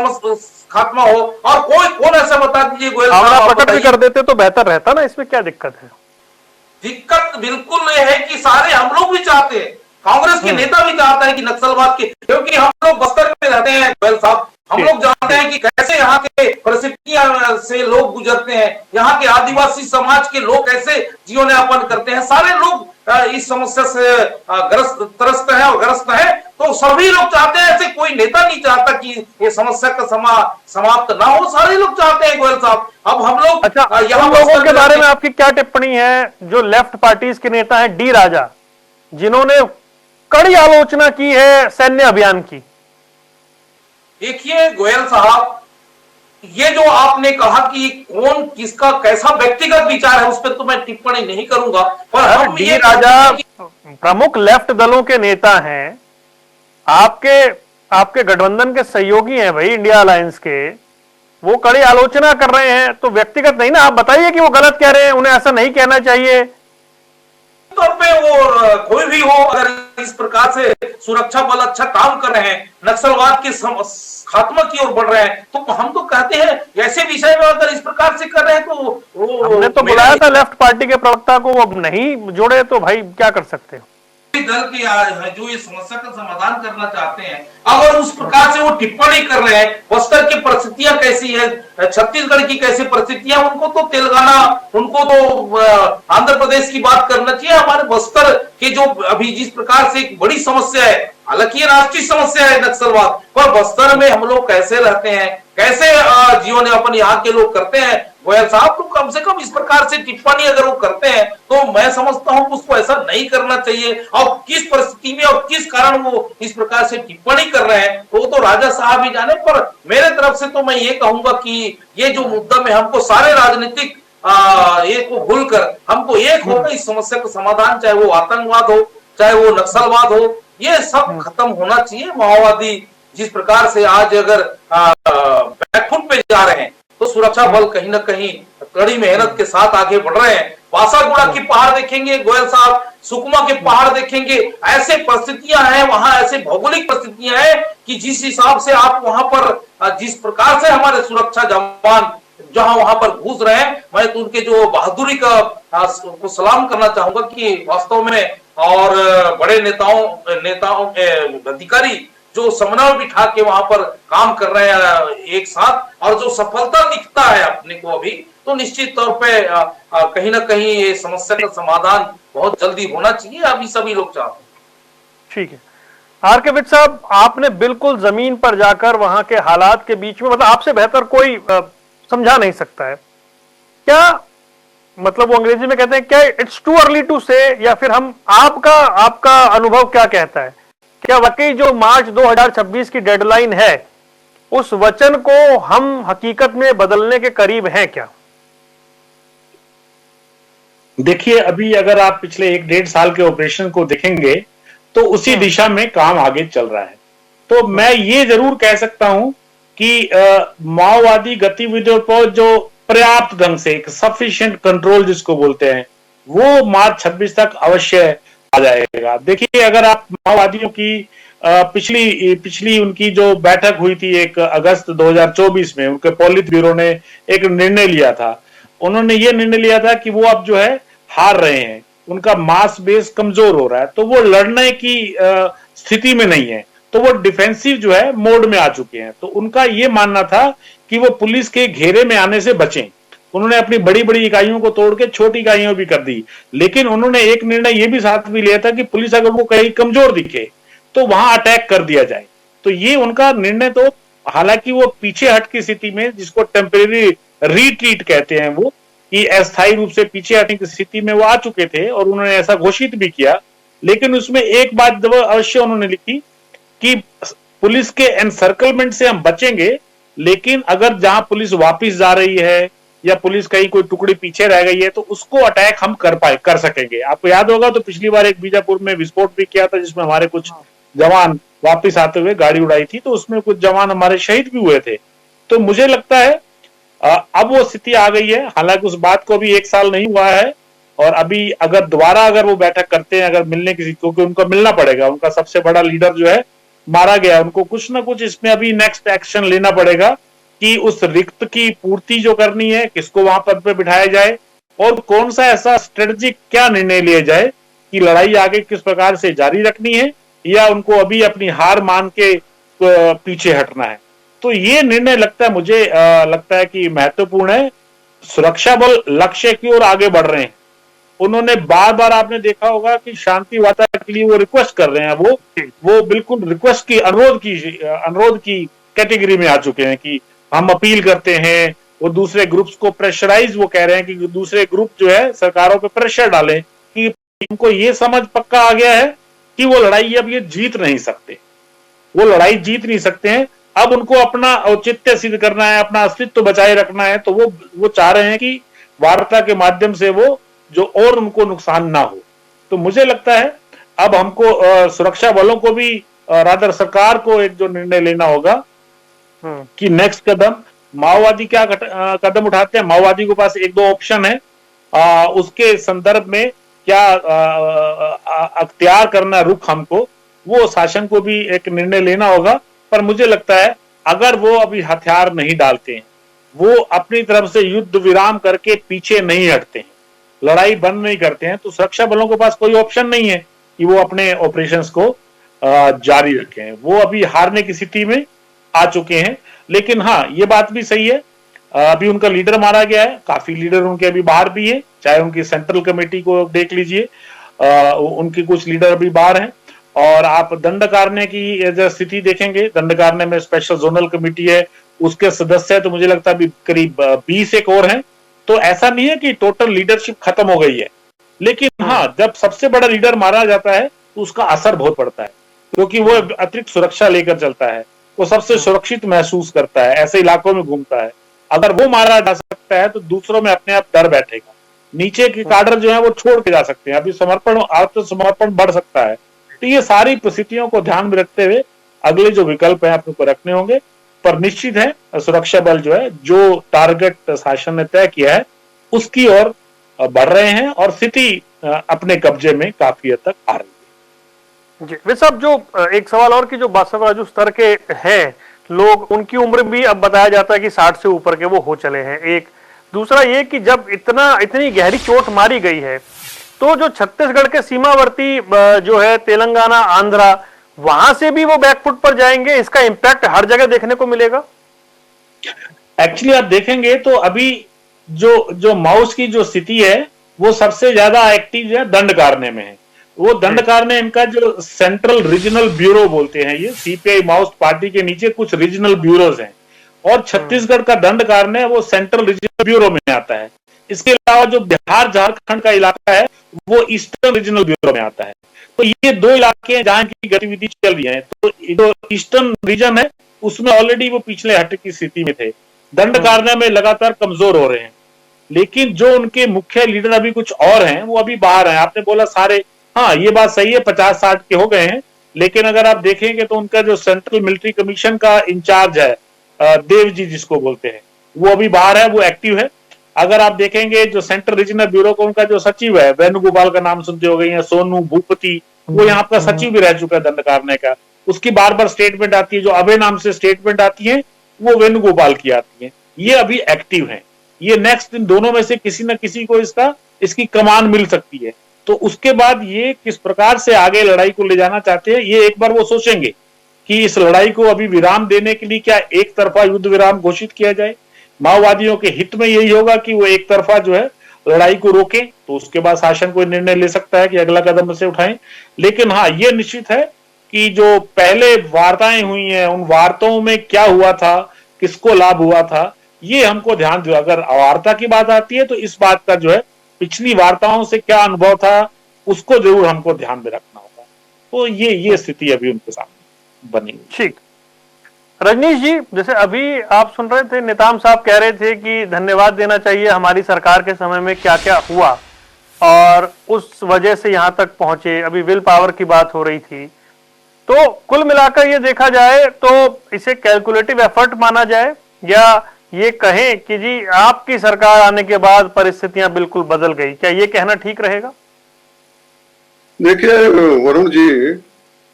खात्मा हो। और कौन ऐसा बता दीजिए गोयल साहब, प्रकट भी कर देते तो बेहतर रहता ना, इसमें क्या दिक्कत है? दिक्कत बिल्कुल ये है कि सारे हम लोग भी चाहते हैं, कांग्रेस के नेता भी चाहते हैं कि नक्सलवाद के, क्योंकि हम लोग बस्तर में रहते हैं गोयल साहब, हम लोग जानते हैं कि कैसे यहाँ के परिस्थितियां से लोग गुजरते हैं, यहाँ के आदिवासी समाज के लोग कैसे जीवन यापन करते हैं। सारे लोग इस समस्या से त्रस्त है और ग्रस्त है, तो सभी लोग चाहते हैं, ऐसे कोई नेता नहीं चाहता कि ये समस्या का समाप्त ना हो, सारे लोग चाहते हैं गोयल साहब। अब हम लोग यहाँ लोगों के बारे में आपकी क्या टिप्पणी है, जो लेफ्ट पार्टीज के नेता हैं डी राजा, जिन्होंने कड़ी आलोचना की है सैन्य अभियान की? देखिए गोयल साहब, ये जो आपने कहा कि कौन किसका कैसा व्यक्तिगत विचार है, उस पर तो मैं टिप्पणी नहीं करूंगा, पर हम डी राजा प्रमुख लेफ्ट दलों के नेता हैं, आपके गठबंधन के सहयोगी हैं भाई, इंडिया अलायंस के, वो कड़ी आलोचना कर रहे हैं, तो व्यक्तिगत नहीं ना। आप बताइए कि वो गलत कह रहे हैं, उन्हें ऐसा नहीं कहना चाहिए। तौर पे वो कोई भी हो, अगर इस प्रकार से सुरक्षा बल अच्छा काम कर रहे हैं, नक्सलवाद के खात्मा की ओर बढ़ रहे हैं, तो हम तो कहते हैं ऐसे विषय में अगर इस प्रकार से कर रहे हैं तो हमने तो बुलाया था लेफ्ट पार्टी के प्रवक्ता को, वो अब नहीं जोड़े तो भाई क्या कर सकते हो? दल के जो इस समस्या का समाधान करना चाहते हैं, अगर उस प्रकार से वो टिप्पणी कर रहे हैं, बस्तर की परिस्थितियां कैसी है, छत्तीसगढ़ की कैसी परिस्थितियां, उनको तो तेलंगाना, उनको तो आंध्र प्रदेश की बात करना चाहिए। हमारे बस्तर के जो अभी जिस प्रकार से एक बड़ी समस्या है, हालांकि ये राष्ट्रीय समस्या है नक्सलवाद, पर बस्तर में हम लोग कैसे रहते हैं, कैसे जीवन यापन यहाँ के लोग करते हैं, गोयल साहब तो कम से कम इस प्रकार से टिप्पणी अगर वो करते हैं तो मैं समझता हूं कि उसको ऐसा नहीं करना चाहिए। और किस परिस्थिति में और किस कारण वो इस प्रकार से टिप्पणी कर रहे हैं तो वो तो राजा साहब ही जाने, पर मेरे तरफ से तो मैं ये कहूंगा कि ये जो मुद्दा में हमको सारे राजनीतिक ये को भूलकर हमको एक होगा इस समस्या का समाधान, चाहे वो आतंकवाद हो, चाहे वो नक्सलवाद हो, ये सब खत्म होना चाहिए। माओवादी जिस प्रकार से आज अगर बैकफुट पे जा रहे हैं, तो सुरक्षा बल कहीं ना कहीं कड़ी मेहनत के साथ आगे बढ़ रहे हैं। बासागुड़ा की पहाड़ देखेंगे गोयल साहब, सुकमा के पहाड़ देखेंगे, ऐसे परिस्थितियां हैं वहां, ऐसे भौगोलिक परिस्थितियां हैं कि जिस हिसाब से आप वहां पर जिस प्रकार से हमारे सुरक्षा जवान जहां वहां पर घुस रहे हैं, मैं तो उनके जो बहादुरी को सलाम करना चाहूंगा कि वास्तव में, और बड़े नेताओं अधिकारी जो समन्वय बिठा के वहां पर काम कर रहे हैं एक साथ, और जो सफलता दिखता है अपने को अभी, तो निश्चित तौर पे कहीं ना कहीं ये समस्या का समाधान बहुत जल्दी होना चाहिए, अभी सभी लोग चाहते हैं। ठीक है आर के विट साहब, आपने बिल्कुल जमीन पर जाकर वहां के हालात के बीच में, मतलब आपसे बेहतर कोई समझा नहीं सकता है क्या, मतलब वो अंग्रेजी में कहते हैं क्या इट्स टू अर्ली टू से, या फिर हम आपका अनुभव क्या कहता है, क्या वाकई जो मार्च 2026 की डेडलाइन है उस वचन को हम हकीकत में बदलने के करीब हैं क्या? देखिए, अभी अगर आप पिछले 1-1.5 साल के ऑपरेशन को देखेंगे तो उसी दिशा में काम आगे चल रहा है। तो मैं ये जरूर कह सकता हूं कि माओवादी गतिविधियों पर जो पर्याप्त ढंग से एक सफिशिएंट कंट्रोल जिसको बोलते हैं, वो मार्च 26 तक अवश्य आ जाएगा। देखिए, अगर आप माओवादियों की पिछली उनकी जो बैठक हुई थी 1 अगस्त 2024 में, उनके पॉलिट ब्यूरो ने एक निर्णय लिया था। उन्होंने ये निर्णय लिया था कि वो अब जो है हार रहे हैं, उनका मास बेस कमजोर हो रहा है, तो वो लड़ने की स्थिति में नहीं है, तो वो डिफेंसिव जो है मोड में आ चुके हैं। तो उनका ये मानना था कि वो पुलिस के घेरे में आने से बचें। उन्होंने अपनी बड़ी बड़ी इकाइयों को तोड़ के छोटी इकाइयों भी कर दी। लेकिन उन्होंने एक निर्णय ये भी साथ भी लिया था कि पुलिस अगर वो कहीं कमजोर दिखे तो वहां अटैक कर दिया जाए। तो ये उनका निर्णय, तो हालांकि वो पीछे हट की स्थिति में, जिसको टेम्परेरी रिट्रीट कहते हैं, वो कि अस्थायी रूप से पीछे हटने की स्थिति में वो आ चुके थे और उन्होंने ऐसा घोषित भी किया। लेकिन उसमें एक बात अवश्य उन्होंने लिखी कि पुलिस के एनसर्कलमेंट से हम बचेंगे, लेकिन अगर जहां पुलिस वापस जा रही है या पुलिस कहीं कोई टुकड़ी पीछे रह गई है तो उसको अटैक हम कर सकेंगे। आपको याद होगा तो पिछली बार एक बीजापुर में विस्फोट भी किया था जिसमें हमारे कुछ जवान वापस आते हुए गाड़ी उड़ाई थी, तो उसमें कुछ जवान हमारे शहीद भी हुए थे। तो मुझे लगता है अब वो स्थिति आ गई है। हालांकि उस बात को भी 1 साल नहीं हुआ है और अभी अगर दोबारा अगर वो बैठक करते हैं, अगर मिलने किसी, क्योंकि उनको मिलना पड़ेगा, उनका सबसे बड़ा लीडर जो है मारा गया, उनको कुछ ना कुछ इसमें अभी नेक्स्ट एक्शन लेना पड़ेगा कि उस रिक्त की पूर्ति जो करनी है, किसको वहां पद पे बिठाया जाए और कौन सा ऐसा स्ट्रेटेजिक क्या निर्णय लिया जाए कि लड़ाई आगे किस प्रकार से जारी रखनी है या उनको अभी अपनी हार मान के पीछे हटना है। तो ये निर्णय लगता है मुझे लगता है कि महत्वपूर्ण है। सुरक्षा बल लक्ष्य की ओर आगे बढ़ रहे हैं। उन्होंने बार बार, आपने देखा होगा कि शांति वार्ता के लिए वो रिक्वेस्ट कर रहे हैं, वो बिल्कुल रिक्वेस्ट की, अनुरोध की कैटेगरी में आ चुके हैं कि हम अपील करते हैं। वो दूसरे ग्रुप्स को प्रेशराइज, वो कह रहे हैं कि दूसरे ग्रुप जो है सरकारों पे प्रेशर डालें कि इनको ये समझ पक्का आ गया है कि वो लड़ाई अब ये जीत नहीं सकते, वो लड़ाई जीत नहीं सकते हैं। अब उनको अपना औचित्य सिद्ध करना है, अपना अस्तित्व बचाए रखना है। तो वो चाह रहे हैं कि वार्ता के माध्यम से वो जो और उनको नुकसान ना हो। तो मुझे लगता है अब हमको सुरक्षा बलों को भी, रादर सरकार को एक जो निर्णय लेना होगा कि नेक्स्ट कदम माओवादी क्या कदम उठाते हैं। माओवादी के पास 1-2 ऑप्शन है, उसके संदर्भ में क्या अख्तियार करना रुख हमको, वो शासन को भी एक निर्णय लेना होगा। पर मुझे लगता है अगर वो अभी हथियार नहीं डालते हैं, वो अपनी तरफ से युद्ध विराम करके पीछे नहीं हटते हैं, लड़ाई बंद नहीं करते हैं, तो सुरक्षा बलों के पास कोई ऑप्शन नहीं है कि वो अपने ऑपरेशंस को जारी रखें। वो अभी हारने की स्थिति में आ चुके हैं। लेकिन हाँ, ये बात भी सही है, अभी उनका लीडर मारा गया है, काफी लीडर उनके अभी बाहर भी है, चाहे उनकी सेंट्रल कमेटी को देख लीजिए, उनके कुछ लीडर अभी बाहर हैं। और आप दंडकारण्य की स्थिति देखेंगे, दंडकारण्य में स्पेशल जोनल कमेटी है, उसके सदस्य है, तो मुझे लगता है अभी करीब 20 एक और हैं। तो ऐसा नहीं है कि टोटल लीडरशिप खत्म हो गई है, लेकिन हाँ, जब सबसे बड़ा लीडर मारा जाता है तो उसका असर बहुत पड़ता है, क्योंकि वो अतिरिक्त सुरक्षा लेकर चलता है, वो सबसे सुरक्षित महसूस करता है, ऐसे इलाकों में घूमता है। अगर वो मारा जा सकता है तो दूसरों में अपने आप डर बैठेगा, नीचे के काडर जो है वो छोड़ के जा सकते हैं, अभी आत्मसमर्पण बढ़ सकता है। तो ये सारी परिस्थितियों को ध्यान में रखते हुए अगले जो विकल्प है अपने को रखने होंगे। पर निश्चित है सुरक्षा बल जो है, जो टारगेट शासन ने तय किया है उसकी ओर बढ़ रहे हैं और स्थिति अपने कब्जे में काफी हद तक आ रही है। जी वे साहब, जो एक सवाल और कि जो बसव राजू स्तर के हैं लोग, उनकी उम्र भी अब बताया जाता है कि 60 से ऊपर के वो हो चले हैं। एक दूसरा ये कि जब इतनी गहरी चोट मारी गई है तो जो छत्तीसगढ़ के सीमावर्ती जो है तेलंगाना, आंध्रा, वहां से भी वो बैकफुट पर जाएंगे, इसका इंपैक्ट हर जगह देखने को मिलेगा। एक्चुअली आप देखेंगे तो अभी जो माउस की जो स्थिति है वो सबसे ज्यादा एक्टिव जो है दंडकारण्य में है। वो दंडकारण्य इनका जो सेंट्रल रीजनल ब्यूरो बोलते हैं, ये सीपीआई माउस पार्टी के नीचे कुछ रीजनल ब्यूरोज हैं और छत्तीसगढ़ का दंडकारण्य वो सेंट्रल रीजनल ब्यूरो में आता है। इसके अलावा जो बिहार झारखंड का इलाका है वो ईस्टर्न रीजनल ब्यूरो में आता है। तो ये 2 इलाके हैं जहां की गतिविधि चल रही है। तो जो ईस्टर्न रीजन है उसमें ऑलरेडी वो पिछले हट की स्थिति में थे, दंडकारण्य में लगातार कमजोर हो रहे हैं। लेकिन जो उनके मुख्य लीडर अभी कुछ और हैं वो अभी बाहर हैं। आपने बोला सारे, हाँ ये बात सही है, 50-60 के हो गए हैं। लेकिन अगर आप देखेंगे तो उनका जो सेंट्रल मिलिट्री कमीशन का इंचार्ज है देव जी जिसको बोलते हैं, वो अभी बाहर है, वो एक्टिव है। अगर आप देखेंगे जो सेंट्रल रीजनल ब्यूरो का उनका जो सचिव है, वेणुगोपाल का नाम सुनते हो गए हैं, सोनू भूपति, वो यहाँ का सचिव भी रह चुका है दंडकारण्य का। उसकी बार बार स्टेटमेंट आती है, जो अभय नाम से स्टेटमेंट आती है वो वेणुगोपाल की आती है। ये अभी एक्टिव है। ये नेक्स्ट इन दोनों में से किसी न किसी को इसकी कमान मिल सकती है। तो उसके बाद ये किस प्रकार से आगे लड़ाई को ले जाना चाहते हैं, ये एक बार वो सोचेंगे कि इस लड़ाई को अभी विराम देने के लिए क्या एक तरफा युद्ध विराम घोषित किया जाए माओवादियों के हित में यही होगा कि वो एक तरफा जो है लड़ाई को रोकें, तो उसके बाद शासन कोई निर्णय ले सकता है कि अगला कदम से उठाएं। लेकिन हाँ, ये निश्चित है कि जो पहले वार्ताएं हुई हैं, उन वार्ताओं में क्या हुआ था, किसको लाभ हुआ था, ये हमको ध्यान दो। अगर वार्ता की बात आती है तो इस बात का जो है पिछली वार्ताओं से क्या अनुभव था, उसको जरूर हमको ध्यान में रखना होगा। तो ये स्थिति अभी उनके सामने बनी हुई। ठीक। रजनीश जी, जैसे अभी आप सुन रहे थे, नेताम साहब कह रहे थे कि धन्यवाद देना चाहिए हमारी सरकार के समय में क्या क्या हुआ और उस वजह से यहां तक पहुंचे। अभी विल पावर की बात हो रही थी। तो कुल मिलाकर ये देखा जाए तो इसे कैलकुलेटिव एफर्ट माना जाए, या ये कहें कि जी आपकी सरकार आने के बाद परिस्थितियां बिल्कुल बदल गई, क्या ये कहना ठीक रहेगा? देखिए वरुण जी,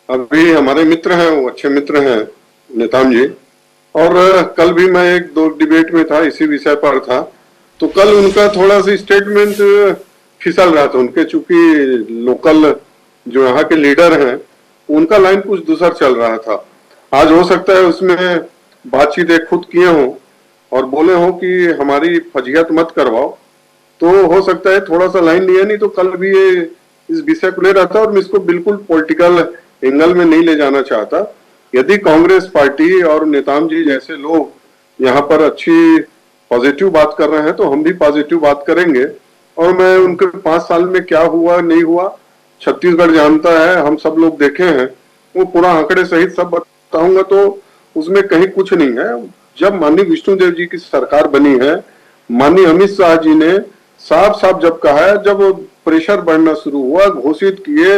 अभी हमारे मित्र हैं, वो अच्छे मित्र हैं नेताम जी, और कल भी मैं एक दो डिबेट में था, इसी विषय पर था। तो कल उनका थोड़ा सा स्टेटमेंट फिसल रहा था उनके, चूंकि लोकल जो यहाँ के लीडर हैं उनका लाइन कुछ दूसरा चल रहा था। आज हो सकता है उसमें बातचीत एक खुद किए हों और बोले हों कि हमारी फजीहत मत करवाओ, तो हो सकता है थोड़ा सा लाइन लिया, नहीं तो कल भी ये इस विषय को ले रहा था। और मैं इसको बिल्कुल पॉलिटिकल एंगल में नहीं ले जाना चाहता। यदि कांग्रेस पार्टी और नेताम जी जैसे लोग यहाँ पर अच्छी पॉजिटिव बात कर रहे हैं तो हम भी पॉजिटिव बात करेंगे। और मैं उनके 5 साल में क्या हुआ नहीं हुआ छत्तीसगढ़ जानता है, हम सब लोग देखे हैं, वो पूरा आंकड़े सहित सब बताऊंगा। तो उसमें कहीं कुछ नहीं है। जब माननीय विष्णुदेव जी की सरकार बनी है, माननीय अमित शाह जी ने साफ साफ जब कहा है, जब प्रेशर बढ़ना शुरू हुआ, घोषित किए,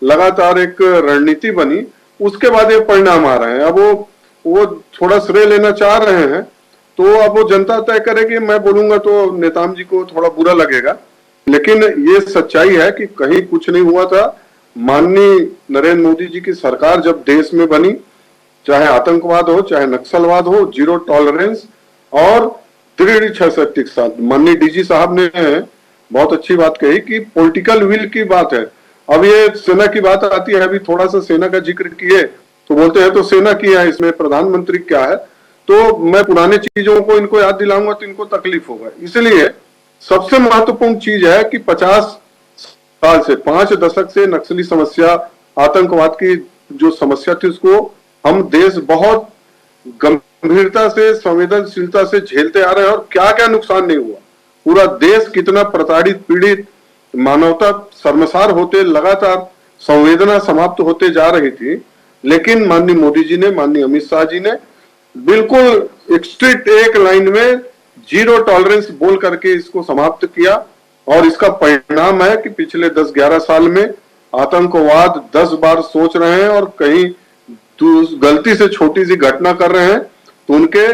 लगातार एक रणनीति बनी, उसके बाद ये परिणाम आ रहे हैं। अब वो थोड़ा श्रेय लेना चाह रहे हैं, तो अब वो जनता तय करेगी। मैं बोलूंगा तो नेताम जी को थोड़ा बुरा लगेगा, लेकिन ये सच्चाई है कि कहीं कुछ नहीं हुआ था। माननीय नरेंद्र मोदी जी की सरकार जब देश में बनी, चाहे आतंकवाद हो चाहे नक्सलवाद हो, जीरो टॉलरेंस और दृढ़ इच्छाशक्ति के साथ। माननीय डीजी साहब ने बहुत अच्छी बात कही कि पॉलिटिकल विल की बात है। अब ये सेना की बात आती है, अभी थोड़ा सा सेना का जिक्र किए तो बोलते हैं तो सेना किया है, इसमें प्रधानमंत्री क्या है। तो मैं पुराने चीजों को इनको याद दिलाऊंगा तो इनको तकलीफ होगा। इसलिए सबसे महत्वपूर्ण चीज है कि 50 साल से 5 दशक से नक्सली समस्या, आतंकवाद की जो समस्या थी, उसको हम देश बहुत गंभीरता से, संवेदनशीलता से झेलते आ रहे हैं। और क्या क्या नुकसान नहीं हुआ, पूरा देश कितना प्रताड़ित, पीड़ित, मानवता शर्मसार होते, लगातार संवेदना समाप्त होते जा रही थी। लेकिन माननीय मोदी जी ने, माननीय अमित शाह जी ने बिल्कुल एक स्ट्रिक्ट एक लाइन में जीरो टॉलरेंस बोल करके इसको समाप्त किया। और इसका परिणाम है कि पिछले 10-11 साल में आतंकवाद 10 बार सोच रहे हैं और कहीं गलती से छोटी सी घटना कर रहे हैं तो उनके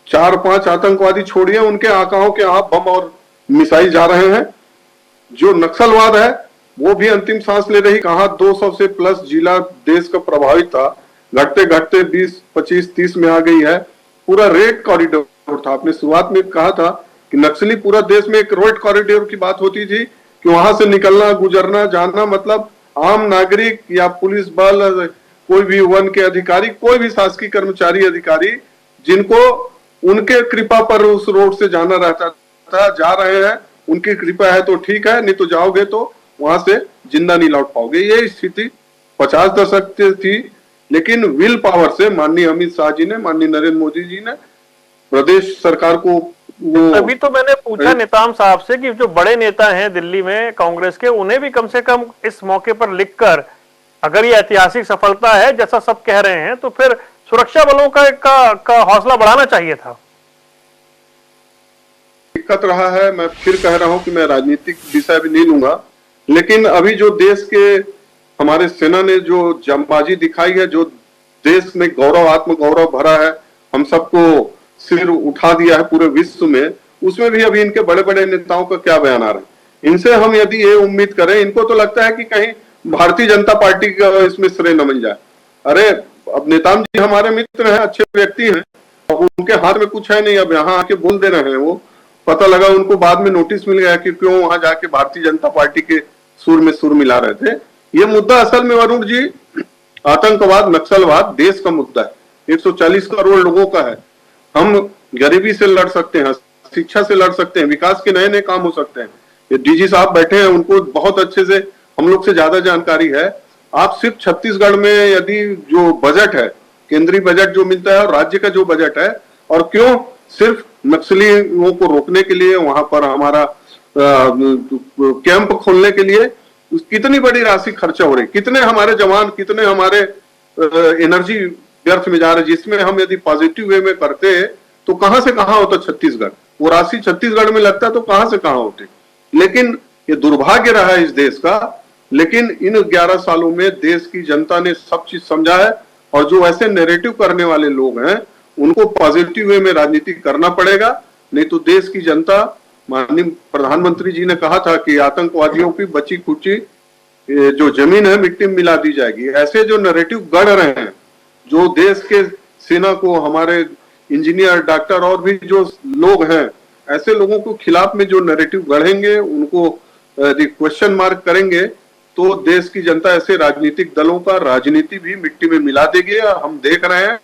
4-5 आतंकवादी छोड़िए, उनके आकाओं के आप बम और मिसाइल जा रहे हैं। जो नक्सलवाद है वो भी अंतिम सांस ले रही। कहा 200 से प्लस जिला देश का प्रभावित था, घटते घटते 20, 25, 30 में आ गई है। पूरा रेड कॉरिडोर था। आपने शुरुआत में कहा था कि नक्सली पूरा देश में एक रेड कॉरिडोर की बात होती थी कि वहां से निकलना, गुजरना, जाना, मतलब आम नागरिक या पुलिस बल, कोई भी वन के अधिकारी, कोई भी शासकीय कर्मचारी अधिकारी जिनको उनके कृपा पर उस रोड से जाना रहता था, जा रहे हैं, उनकी कृपा है तो ठीक है, नहीं तो जाओगे तो वहां से जिंदा नहीं लौट पाओगे। ये स्थिति 50 दशक से थी। लेकिन विल पावर से माननीय अमित शाह जी ने, माननीय नरेंद्र मोदी जी ने प्रदेश सरकार को अभी तो मैंने पूछा नेताम साहब से कि जो बड़े नेता हैं दिल्ली में कांग्रेस के, उन्हें भी कम से कम इस मौके पर लिखकर, अगर ये ऐतिहासिक सफलता है जैसा सब कह रहे हैं, तो फिर सुरक्षा बलों का हौसला बढ़ाना चाहिए था। दिक्कत रहा है, मैं फिर कह रहा हूं कि मैं राजनीतिक विषय भी नहीं लूंगा, लेकिन अभी जो देश के हमारे सेना ने जो जांबाजी दिखाई है, जो देश में गौरव, आत्मगौरव भरा है, हम सबको सिर उठा दिया है पूरे विश्व में, उसमें भी अभी इनके बड़े बड़े नेताओं का क्या बयान आ रहा है। इनसे हम यदि ये उम्मीद करें, इनको तो लगता है कि कहीं भारतीय जनता पार्टी का इसमें श्रेय न मिल जाए। अरे अब नेताम जी हमारे मित्र हैं, अच्छे व्यक्ति हैं, अब उनके हाथ में कुछ है नहीं, अब यहाँ आके बोल दे रहे हैं। वो पता लगा उनको बाद में नोटिस मिल गया कि क्यों वहां जाके भारतीय जनता पार्टी के सुर में सुर मिला रहे थे। ये मुद्दा असल में वरुण जी आतंकवाद, नक्सलवाद देश का मुद्दा है, 140 करोड़ लोगों का है। हम गरीबी से लड़ सकते हैं, शिक्षा से लड़ सकते हैं, विकास के नए नए काम हो सकते हैं। ये डीजी साहब बैठे हैं, उनको बहुत अच्छे से हम लोग से ज्यादा जानकारी है। आप सिर्फ छत्तीसगढ़ में यदि जो बजट है, केंद्रीय बजट जो मिलता है और राज्य का जो बजट है, और क्यों सिर्फ नक्सलियों को रोकने के लिए वहां पर हमारा कैंप खोलने के लिए कितनी बड़ी राशि खर्चा हो रही, कितने हमारे जवान, कितने हमारे एनर्जी व्यर्थ में जा रहे, जिसमें हम यदि पॉजिटिव वे में करते तो कहां से कहां होता छत्तीसगढ़, वो राशि छत्तीसगढ़ में लगता तो कहां से कहां होते। लेकिन ये दुर्भाग्य रहा है इस देश का। लेकिन इन 11 सालों में देश की जनता ने सब चीज समझा है, और जो ऐसे नैरेटिव करने वाले लोग हैं उनको पॉजिटिव वे में राजनीति करना पड़ेगा, नहीं तो देश की जनता, माननीय प्रधानमंत्री जी ने कहा था कि आतंकवादियों की बची खुची जो जमीन है मिट्टी में मिला दी जाएगी। ऐसे जो नैरेटिव गढ़ रहे हैं, जो देश के सेना को, हमारे इंजीनियर, डॉक्टर और भी जो लोग हैं, ऐसे लोगों को खिलाफ में जो नैरेटिव गढ़ेंगे, उनको क्वेश्चन मार्क करेंगे, तो देश की जनता ऐसे राजनीतिक दलों का राजनीति भी मिट्टी में मिला देगी। हम देख रहे हैं,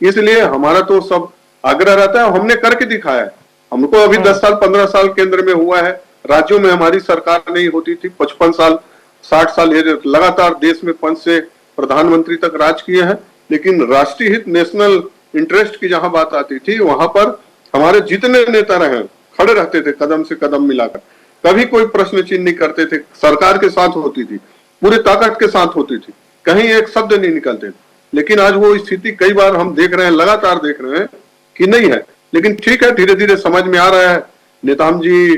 इसलिए हमारा तो सब आग्रह रहता है, हमने करके दिखाया है। हमको अभी 10 साल 15 साल केंद्र में हुआ है, राज्यों में हमारी सरकार नहीं होती थी, 55 साल 60 साल लगातार देश में 5 से प्रधानमंत्री तक राज किए हैं। लेकिन राष्ट्रीय हित, नेशनल इंटरेस्ट की जहां बात आती थी, वहां पर हमारे जितने नेता रहे खड़े रहते थे कदम से कदम मिलाकर, कभी कोई प्रश्न चिन्ह नहीं करते थे, सरकार के साथ होती थी, पूरी ताकत के साथ होती थी, कहीं एक शब्द नहीं निकलते। लेकिन आज वो स्थिति कई बार हम देख रहे हैं, लगातार देख रहे हैं कि नहीं है। लेकिन ठीक है, धीरे धीरे समझ में आ रहा है। नेताम जी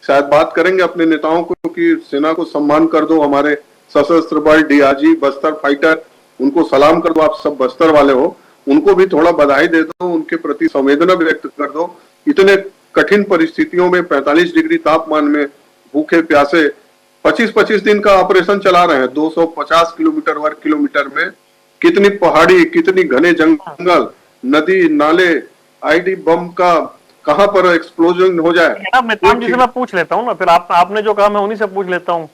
शायद बात करेंगे अपने नेताओं को कि सेना को सम्मान कर दो, हमारे सशस्त्र बल, डीआरजी, बस्तर फाइटर, उनको सलाम कर दो, आप सब बस्तर वाले हो, उनको भी थोड़ा बधाई दे दो, उनके प्रति संवेदना व्यक्त कर दो। इतने कठिन परिस्थितियों में 45 डिग्री तापमान में भूखे प्यासे 25-25 दिन का ऑपरेशन चला रहे हैं, 250 किलोमीटर वर्ग किलोमीटर में, कितनी पहाड़ी, कितनी घने जंगल, नदी नाले, आईडी बम का कहां पर एक्सप्लोजन हो जाए। नेताम जी से मैं पूछ लेता हूँ ना, फिर आपने जो कहा मैं उन्हीं से पूछ लेता हूँ।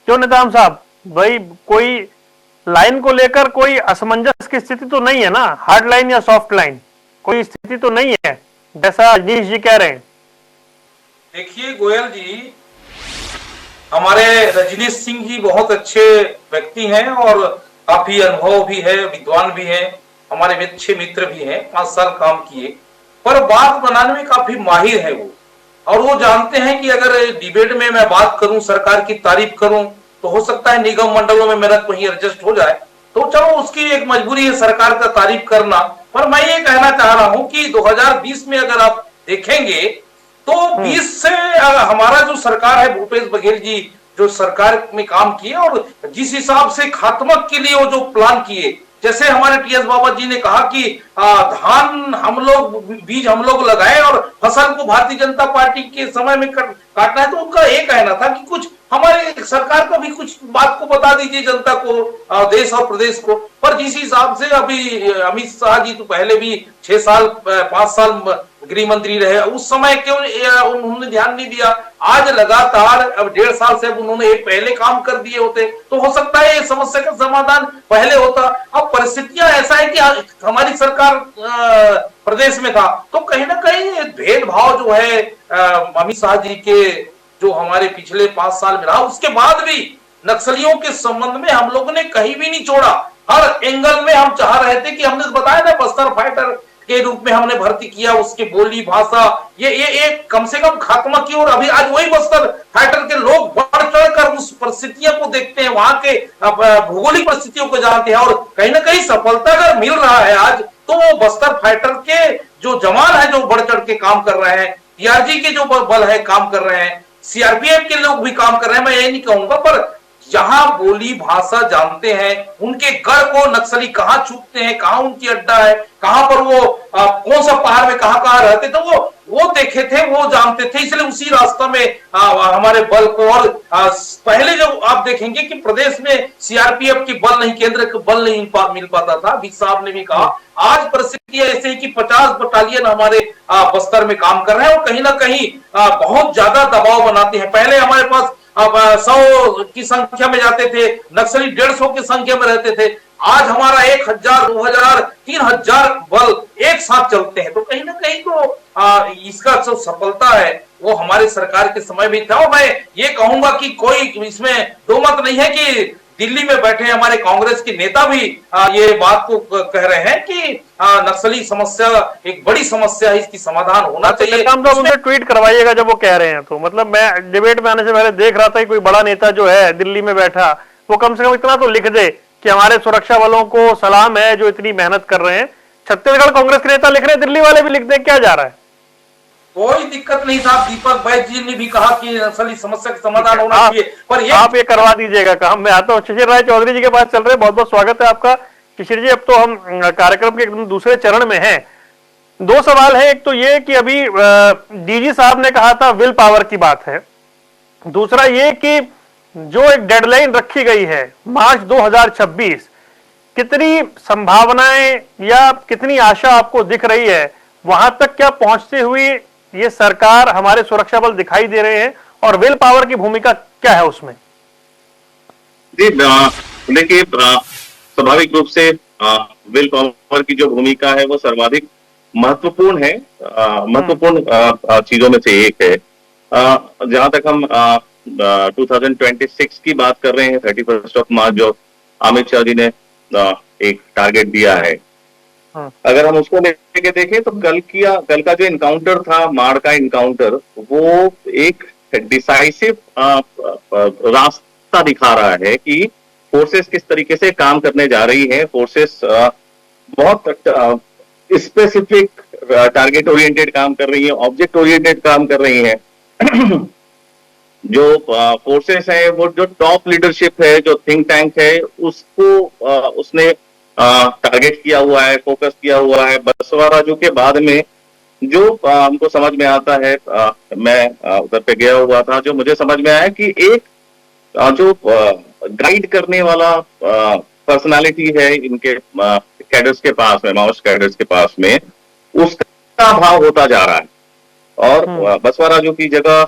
क्यों नेताम साहब, भाई कोई लाइन को लेकर कोई असमंजस की स्थिति तो नहीं है ना, हार्ड लाइन या सॉफ्ट लाइन, कोई स्थिति तो नहीं है जैसा अजनीश जी कह रहे हैं। देखिए गोयल जी, हमारे रजनीश सिंह जी बहुत अच्छे व्यक्ति हैं और काफी अनुभव भी है, विद्वान भी है, हमारे अच्छे मित्र भी हैं, 5 साल काम किए, पर बात बनाने में काफी माहिर है वो। और वो जानते हैं कि अगर डिबेट में मैं बात करूं, सरकार की तारीफ करूं, तो हो सकता है निगम मंडलों में मेरा कहीं एडजस्ट हो जाए, तो चलो उसकी एक मजबूरी है सरकार का तारीफ करना। पर मैं ये कहना चाह रहा हूं कि 2020 में अगर आप देखेंगे तो 20 से हमारा जो सरकार है, भूपेश बघेल जी जो सरकार में काम किए और जिस हिसाब से खात्मक के लिए वो जो प्लान किए, जैसे हमारे टीएस बाबा जी ने कहा कि धान हम लोग, बीज हम लोग लगाए और फसल को भारतीय जनता पार्टी के समय में काटना है, तो उनका एक कहना था कि कुछ हमारे सरकार को भी कुछ बात को बता दीजिए जनता को, देश और प्रदेश को। पर जिस हिसाब से अभी अमित शाह जी तो पहले भी 6 साल 5 साल गृह मंत्री रहे, उस समय क्यों उन्होंने ध्यान नहीं दिया। आज लगातार अब 1.5 साल से उन्होंने एक पहले काम कर दिए होते तो हो सकता है ये समस्या का समाधान पहले होता। अब परिस्थितियां ऐसा है कि हमारी सरकार प्रदेश में था, तो कहीं ना कहीं भेदभाव जो है अमित शाह जी के जो हमारे पिछले 5 साल में रहा, उसके बाद भी नक्सलियों के संबंध में हम लोगों ने कहीं भी नहीं छोड़ा। हर एंगल में हम चाह रहे थे कि हमने बताया ना, बस्तर फाइटर के रूप में हमने भर्ती किया, उसकी बोली भाषा ये कम से कम खात्मा की। और अभी आज वही बस्तर फाइटर के लोग बढ़ चढ़कर उस परिस्थितियों को देखते हैं, वहां के भौगोलिक परिस्थितियों को जानते हैं, और कहीं ना कहीं सफलता अगर मिल रहा है आज, तो वो बस्तर फाइटर के जो जवान है जो बढ़ चढ़ के काम कर रहे हैं, टीआरजी के जो बल है काम कर रहे हैं, सीआरपीएफ के लोग भी काम कर रहे हैं। मैं ये नहीं कहूंगा, पर जहां बोली भाषा जानते हैं, उनके गढ़ को नक्सली कहां छुपते हैं, कहां उनकी अड्डा है, कहां पर वो कौन सा पहाड़ में कहां रहते, तो वो देखे थे, वो जानते थे, इसलिए उसी रास्ता में हमारे बल को। और पहले जब आप देखेंगे कि प्रदेश में सीआरपीएफ की बल नहीं, केंद्र के बल नहीं मिल पाता था, अमित साहब ने भी कहा, आज परिस्थितियां ऐसे ही कि 50 बटालियन हमारे बस्तर में काम कर रहे हैं और कहीं ना कहीं बहुत ज्यादा दबाव बनाते हैं। पहले हमारे पास 100 की संख्या में जाते थे, नक्सली 150 की संख्या में रहते थे, आज हमारा 1000, 2000, 3000 बल एक साथ चलते हैं। तो कहीं ना कहीं तो इसका जो सफलता है वो हमारे सरकार के समय में था। और मैं ये कहूंगा कि कोई इसमें दो मत नहीं है कि दिल्ली में बैठे हमारे कांग्रेस के नेता भी ये बात को कह रहे हैं कि नक्सली समस्या एक बड़ी समस्या है, इसकी समाधान होना चाहिए। तो उनसे ट्वीट करवाइएगा जब वो कह रहे हैं। तो मतलब मैं डिबेट में आने से पहले देख रहा था कि कोई बड़ा नेता जो है दिल्ली में बैठा, वो कम से कम इतना तो लिख दे कि हमारे सुरक्षा बलों को सलाम है जो इतनी मेहनत कर रहे हैं। छत्तीसगढ़ कांग्रेस के नेता लिख रहे हैं, दिल्ली वाले भी लिख दें, क्या जा रहा है? कोई दिक्कत नहीं था। दीपक वैद्य जी ने भी कहा कि नक्सली समस्या का समाधान होना चाहिए, पर आप ये करवा दीजिएगा काम। मैं आता हूँ शिशिर राय चौधरी जी के पास चल रहे, बहुत बहुत स्वागत है आपका। शिशिर जी, अब तो हम कार्यक्रम के एकदम दूसरे चरण में हैं। दो सवाल है, एक तो ये कि अभी डीजी साहब ने कहा था विल पावर की बात है, दूसरा ये कि जो एक डेडलाइन रखी गई है मार्च 2026, कितनी संभावनाएं या कितनी आशा आपको दिख रही है? वहां तक क्या पहुंचते हुए ये सरकार, हमारे सुरक्षा बल दिखाई दे रहे हैं, और विल पावर की भूमिका क्या है उसमें? जी देखिए, स्वाभाविक रूप से विल पावर की जो भूमिका है वो सर्वाधिक महत्वपूर्ण है। महत्वपूर्ण चीजों में से एक है। जहां तक हम 2026 की बात कर रहे हैं, 31 मार्च जो अमित शाह जी ने एक टारगेट दिया है, अगर हम उसको लेके देखें तो कल का जो इनकाउंटर था, माड़ का इनकाउंटर, वो एक डिसाइसिव रास्ता दिखा रहा है कि फोर्सेस किस तरीके से काम करने जा रही है। फोर्सेस बहुत स्पेसिफिक टारगेट ओरिएंटेड काम कर रही है, ऑब्जेक्ट ओरिएंटेड काम कर रही है। जो फोर्सेस है, वो जो टॉप लीडरशिप है, जो थिंक टैंक है, उसको उसने टारगेट किया हुआ है, फोकस किया हुआ है। बसवा राजू के बाद में जो हमको समझ में आता है, मैं उधर पे गया हुआ था, जो मुझे समझ में आया कि एक जो गाइड करने वाला पर्सनालिटी है इनके कैडर्स के पास में, माओइस्ट कैडर्स के पास में, उसका अभाव होता जा रहा है। और बसवा राजू की जगह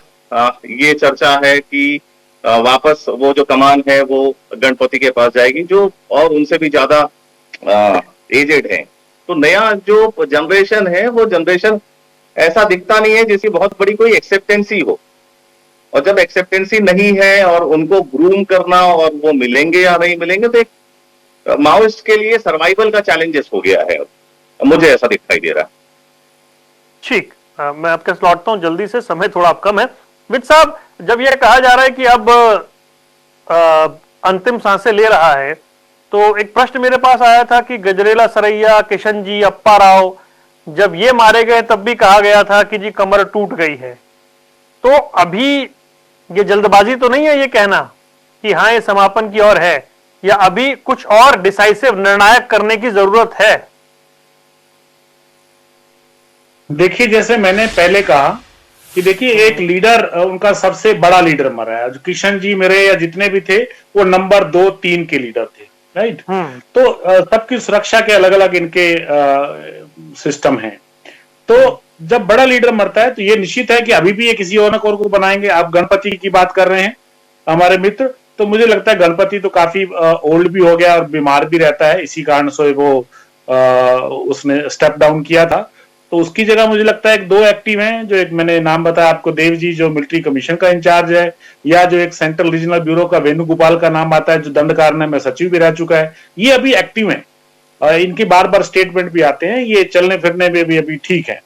ये चर्चा है कि वापस वो जो कमान है वो गणपति के पास जाएगी, जो और उनसे भी ज्यादा एजेड है। तो नया जो जनरेशन है, वो जनरेशन ऐसा दिखता नहीं है जिसकी बहुत बड़ी कोई एक्सेप्टेंसी हो। और जब एक्सेप्टेंसी नहीं है और उनको ग्रूम करना और वो मिलेंगे या नहीं मिलेंगे, तो एक माओइस्ट के लिए सर्वाइवल का चैलेंजेस हो गया है। मुझे ऐसा दिखाई दे रहा है। ठीक, मैं आपके लौटता हूं जल्दी से, समय थोड़ा कम है। विद साहब, जब यह कहा जा रहा है कि अब अंतिम सांसें ले रहा है, तो एक प्रश्न मेरे पास आया था कि गजरेला सरैया, किशन जी, अप्पा राव जब ये मारे गए तब भी कहा गया था कि जी कमर टूट गई है। तो अभी ये जल्दबाजी तो नहीं है ये कहना कि हाँ ये समापन की ओर है, या अभी कुछ और डिसाइसिव, निर्णायक करने की जरूरत है? देखिए, जैसे मैंने पहले कहा कि देखिए, एक लीडर, उनका सबसे बड़ा लीडर मरा है। जो किशन जी मेरे या जितने भी थे, वो नंबर 2-3 के लीडर थे, राइट। तो सबकी सुरक्षा के अलग अलग इनके सिस्टम हैं। तो जब बड़ा लीडर मरता है तो ये निश्चित है कि अभी भी ये किसी और न को बनाएंगे। आप गणपति की बात कर रहे हैं, हमारे मित्र, तो मुझे लगता है गणपति तो काफी ओल्ड भी हो गया और बीमार भी रहता है, इसी कारण से वो उसने स्टेप डाउन किया था। तो उसकी जगह मुझे लगता है एक दो एक्टिव हैं, जो एक मैंने नाम बताया आपको, देव जी जो मिलिट्री कमीशन का इंचार्ज है, या जो एक सेंट्रल रीजनल ब्यूरो का वेणुगोपाल का नाम आता है, जो दंडकारण्य में सचिव भी रह चुका है। ये अभी एक्टिव हैं, इनके बार बार स्टेटमेंट भी आते हैं, ये चलने फिरने में भी अभी ठीक है।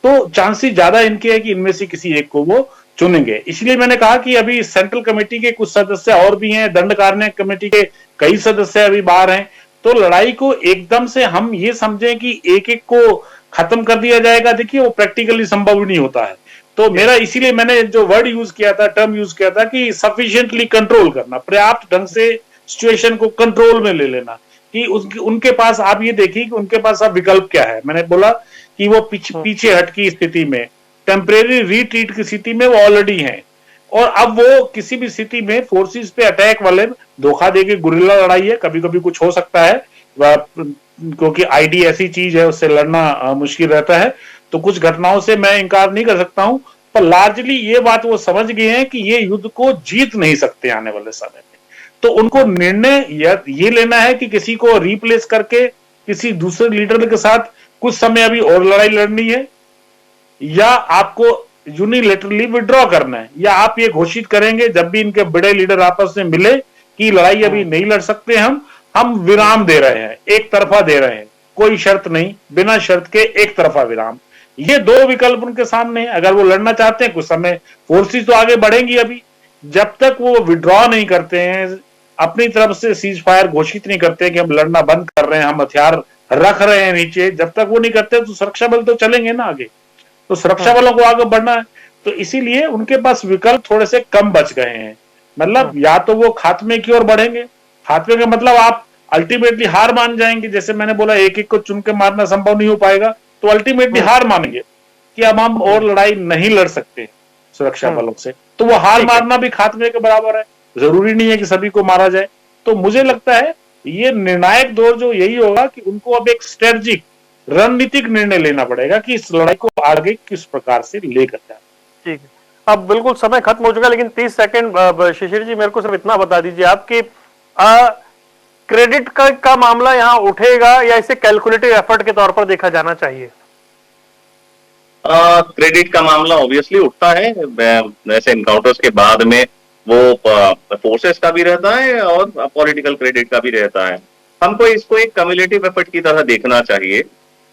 तो चांसेस ज्यादा इनके है कि इनमें से किसी एक को वो चुनेंगे। इसलिए मैंने कहा कि अभी सेंट्रल कमेटी के कुछ सदस्य और भी हैं, दंडकारण्य कमेटी के कई सदस्य अभी बाहर हैं। तो लड़ाई को एकदम से हम ये समझें कि एक एक को खत्म कर दिया जाएगा, देखिए वो प्रैक्टिकली संभव नहीं होता है। तो मेरा, इसीलिए मैंने जो वर्ड यूज किया था, टर्म यूज किया था कि सफिशिएंटली कंट्रोल करना, पर्याप्त ढंग से सिचुएशन को कंट्रोल में ले लेना, कि उनके पास आप ये देखिए कि उनके पास अब विकल्प क्या है। मैंने बोला कि वो पीछे हट की स्थिति में, टेम्परेरी रिट्रीट की स्थिति में वो ऑलरेडी हैं, और अब वो किसी भी स्थिति में फोर्सेस पे अटैक वाले धोखा देके गुरिल्ला लड़ाई है, कभी कभी कुछ हो सकता है, क्योंकि आईडी ऐसी चीज है, उससे लड़ना मुश्किल रहता है। तो कुछ घटनाओं से मैं इनकार नहीं कर सकता हूं, पर लार्जली ये बात वो समझ गए हैं कि ये युद्ध को जीत नहीं सकते आने वाले समय में। तो उनको निर्णय ये लेना है कि किसी को रिप्लेस करके किसी दूसरे लीडर के साथ कुछ समय अभी और लड़ाई लड़नी है, या आपको यूनिलेटरली विड्रॉ करना है, या आप ये घोषित करेंगे जब भी इनके बड़े लीडर आपस में मिले कि लड़ाई अभी नहीं लड़ सकते, हम विराम दे रहे हैं, एक तरफा दे रहे हैं, कोई शर्त नहीं, बिना शर्त के एक तरफा विराम। ये दो विकल्प उनके सामने है। अगर वो लड़ना चाहते हैं, कुछ समय फोर्सेस तो आगे बढ़ेंगी, अभी जब तक वो विड्रॉ नहीं करते हैं, अपनी तरफ से सीज फायर घोषित नहीं करते कि हम लड़ना बंद कर रहे हैं, हम हथियार रख रहे हैं नीचे, जब तक वो नहीं करते तो सुरक्षा बल तो चलेंगे ना आगे, तो सुरक्षा बलों को आगे बढ़ना है। तो इसीलिए उनके पास विकल्प थोड़े से कम बच गए हैं। मतलब या तो वो खात्मे की ओर बढ़ेंगे, खात्मे का मतलब आप अल्टीमेटली हार मान जाएंगे, जैसे मैंने बोला एक एक को चुन के मारना संभव नहीं हो पाएगा, तो अल्टीमेटली हार मानेंगे कि अब हम और लड़ाई नहीं लड़ सकते सुरक्षा बलों से, तो वो हार मानना भी खात्मे के बराबर है। जरूरी नहीं है कि सभी को मारा जाए। तो मुझे लगता है ये निर्णायक दौर जो यही होगा कि उनको अब एक स्ट्रेटजिक रणनीतिक निर्णय लेना पड़ेगा कि इस लड़ाई को आगे किस प्रकार से लेकर जाए। ठीक है, अब बिल्कुल समय खत्म हो चुका, लेकिन 30 सेकंड शिशिर जी मेरे को सिर्फ इतना बता दीजिए आपकी क्रेडिट का मामला यहाँ उठेगा या इसे कैलकुलेटिव एफर्ट के तौर पर देखा जाना चाहिए? क्रेडिट का मामला ऑब्वियसली उठता है, ऐसे इनकाउंटर्स के बाद में वो फोर्सेस का भी रहता है और पॉलिटिकल क्रेडिट का भी रहता है। हमको इसको एक कम्युलेटिव एफर्ट की तरह देखना चाहिए,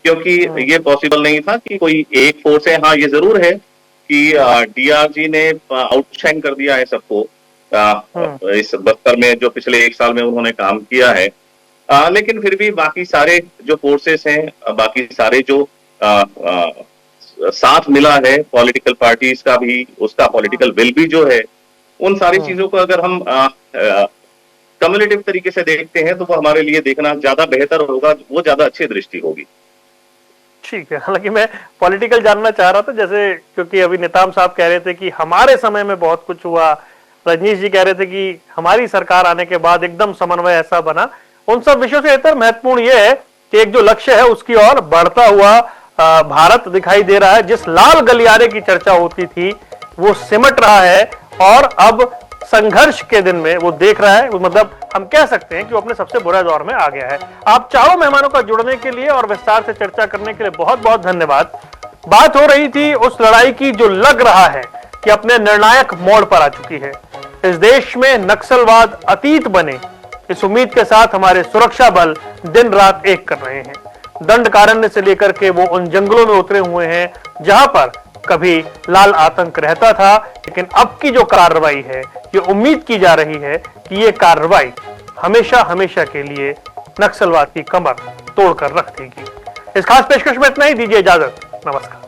क्योंकि ये पॉसिबल नहीं था कि कोई एक फोर्स है। हाँ, ये जरूर है कि डीआरजी ने आउटशाइन कर दिया है सबको इस बस्तर में, जो पिछले 1 साल में उन्होंने काम किया है, लेकिन फिर भी बाकी सारे जो फोर्सेस हैं, बाकी सारे जो साथ मिला है पॉलिटिकल पार्टीज का भी, उसका पॉलिटिकल विल भी जो है, उन सारी चीजों को अगर हम कम्युलेटिव तरीके से देखते हैं तो वो हमारे लिए देखना ज्यादा बेहतर होगा, वो ज्यादा अच्छी दृष्टि होगी। ठीक है, हालांकि मैं पॉलिटिकल जानना चाह रहा था, जैसे क्योंकि अभी निताम साहब कह रहे थे कि हमारे समय में बहुत कुछ हुआ, रजनीश जी कह रहे थे कि हमारी सरकार आने के बाद एकदम समन्वय ऐसा बना। उन सब विषयों से इतर महत्वपूर्ण यह है कि एक जो लक्ष्य है उसकी ओर बढ़ता हुआ भारत दिखाई दे रहा है। जिस लाल गलियारे की चर्चा होती थी वो सिमट रहा है और अब संघर्ष के दिन में वो देख रहा है, मतलब हम कह सकते हैं कि वो अपने सबसे बुरे दौर में आ गया है। आप चारों मेहमानों का जुड़ने के लिए और विस्तार से चर्चा करने के लिए बहुत बहुत धन्यवाद। बात हो रही थी उस लड़ाई की जो लग रहा है कि अपने निर्णायक मोड़ पर आ चुकी है। इस देश में नक्सलवाद अतीत बने, इस उम्मीद के साथ हमारे सुरक्षा बल दिन रात एक कर रहे हैं। दंडकारण्य से लेकर के वो उन जंगलों में उतरे हुए हैं जहां पर कभी लाल आतंक रहता था, लेकिन अब की जो कार्रवाई है, ये उम्मीद की जा रही है कि ये कार्रवाई हमेशा हमेशा के लिए नक्सलवाद की कमर तोड़कर रख देगी। इस खास पेशकश में इतना ही, दीजिए इजाजत, नमस्कार।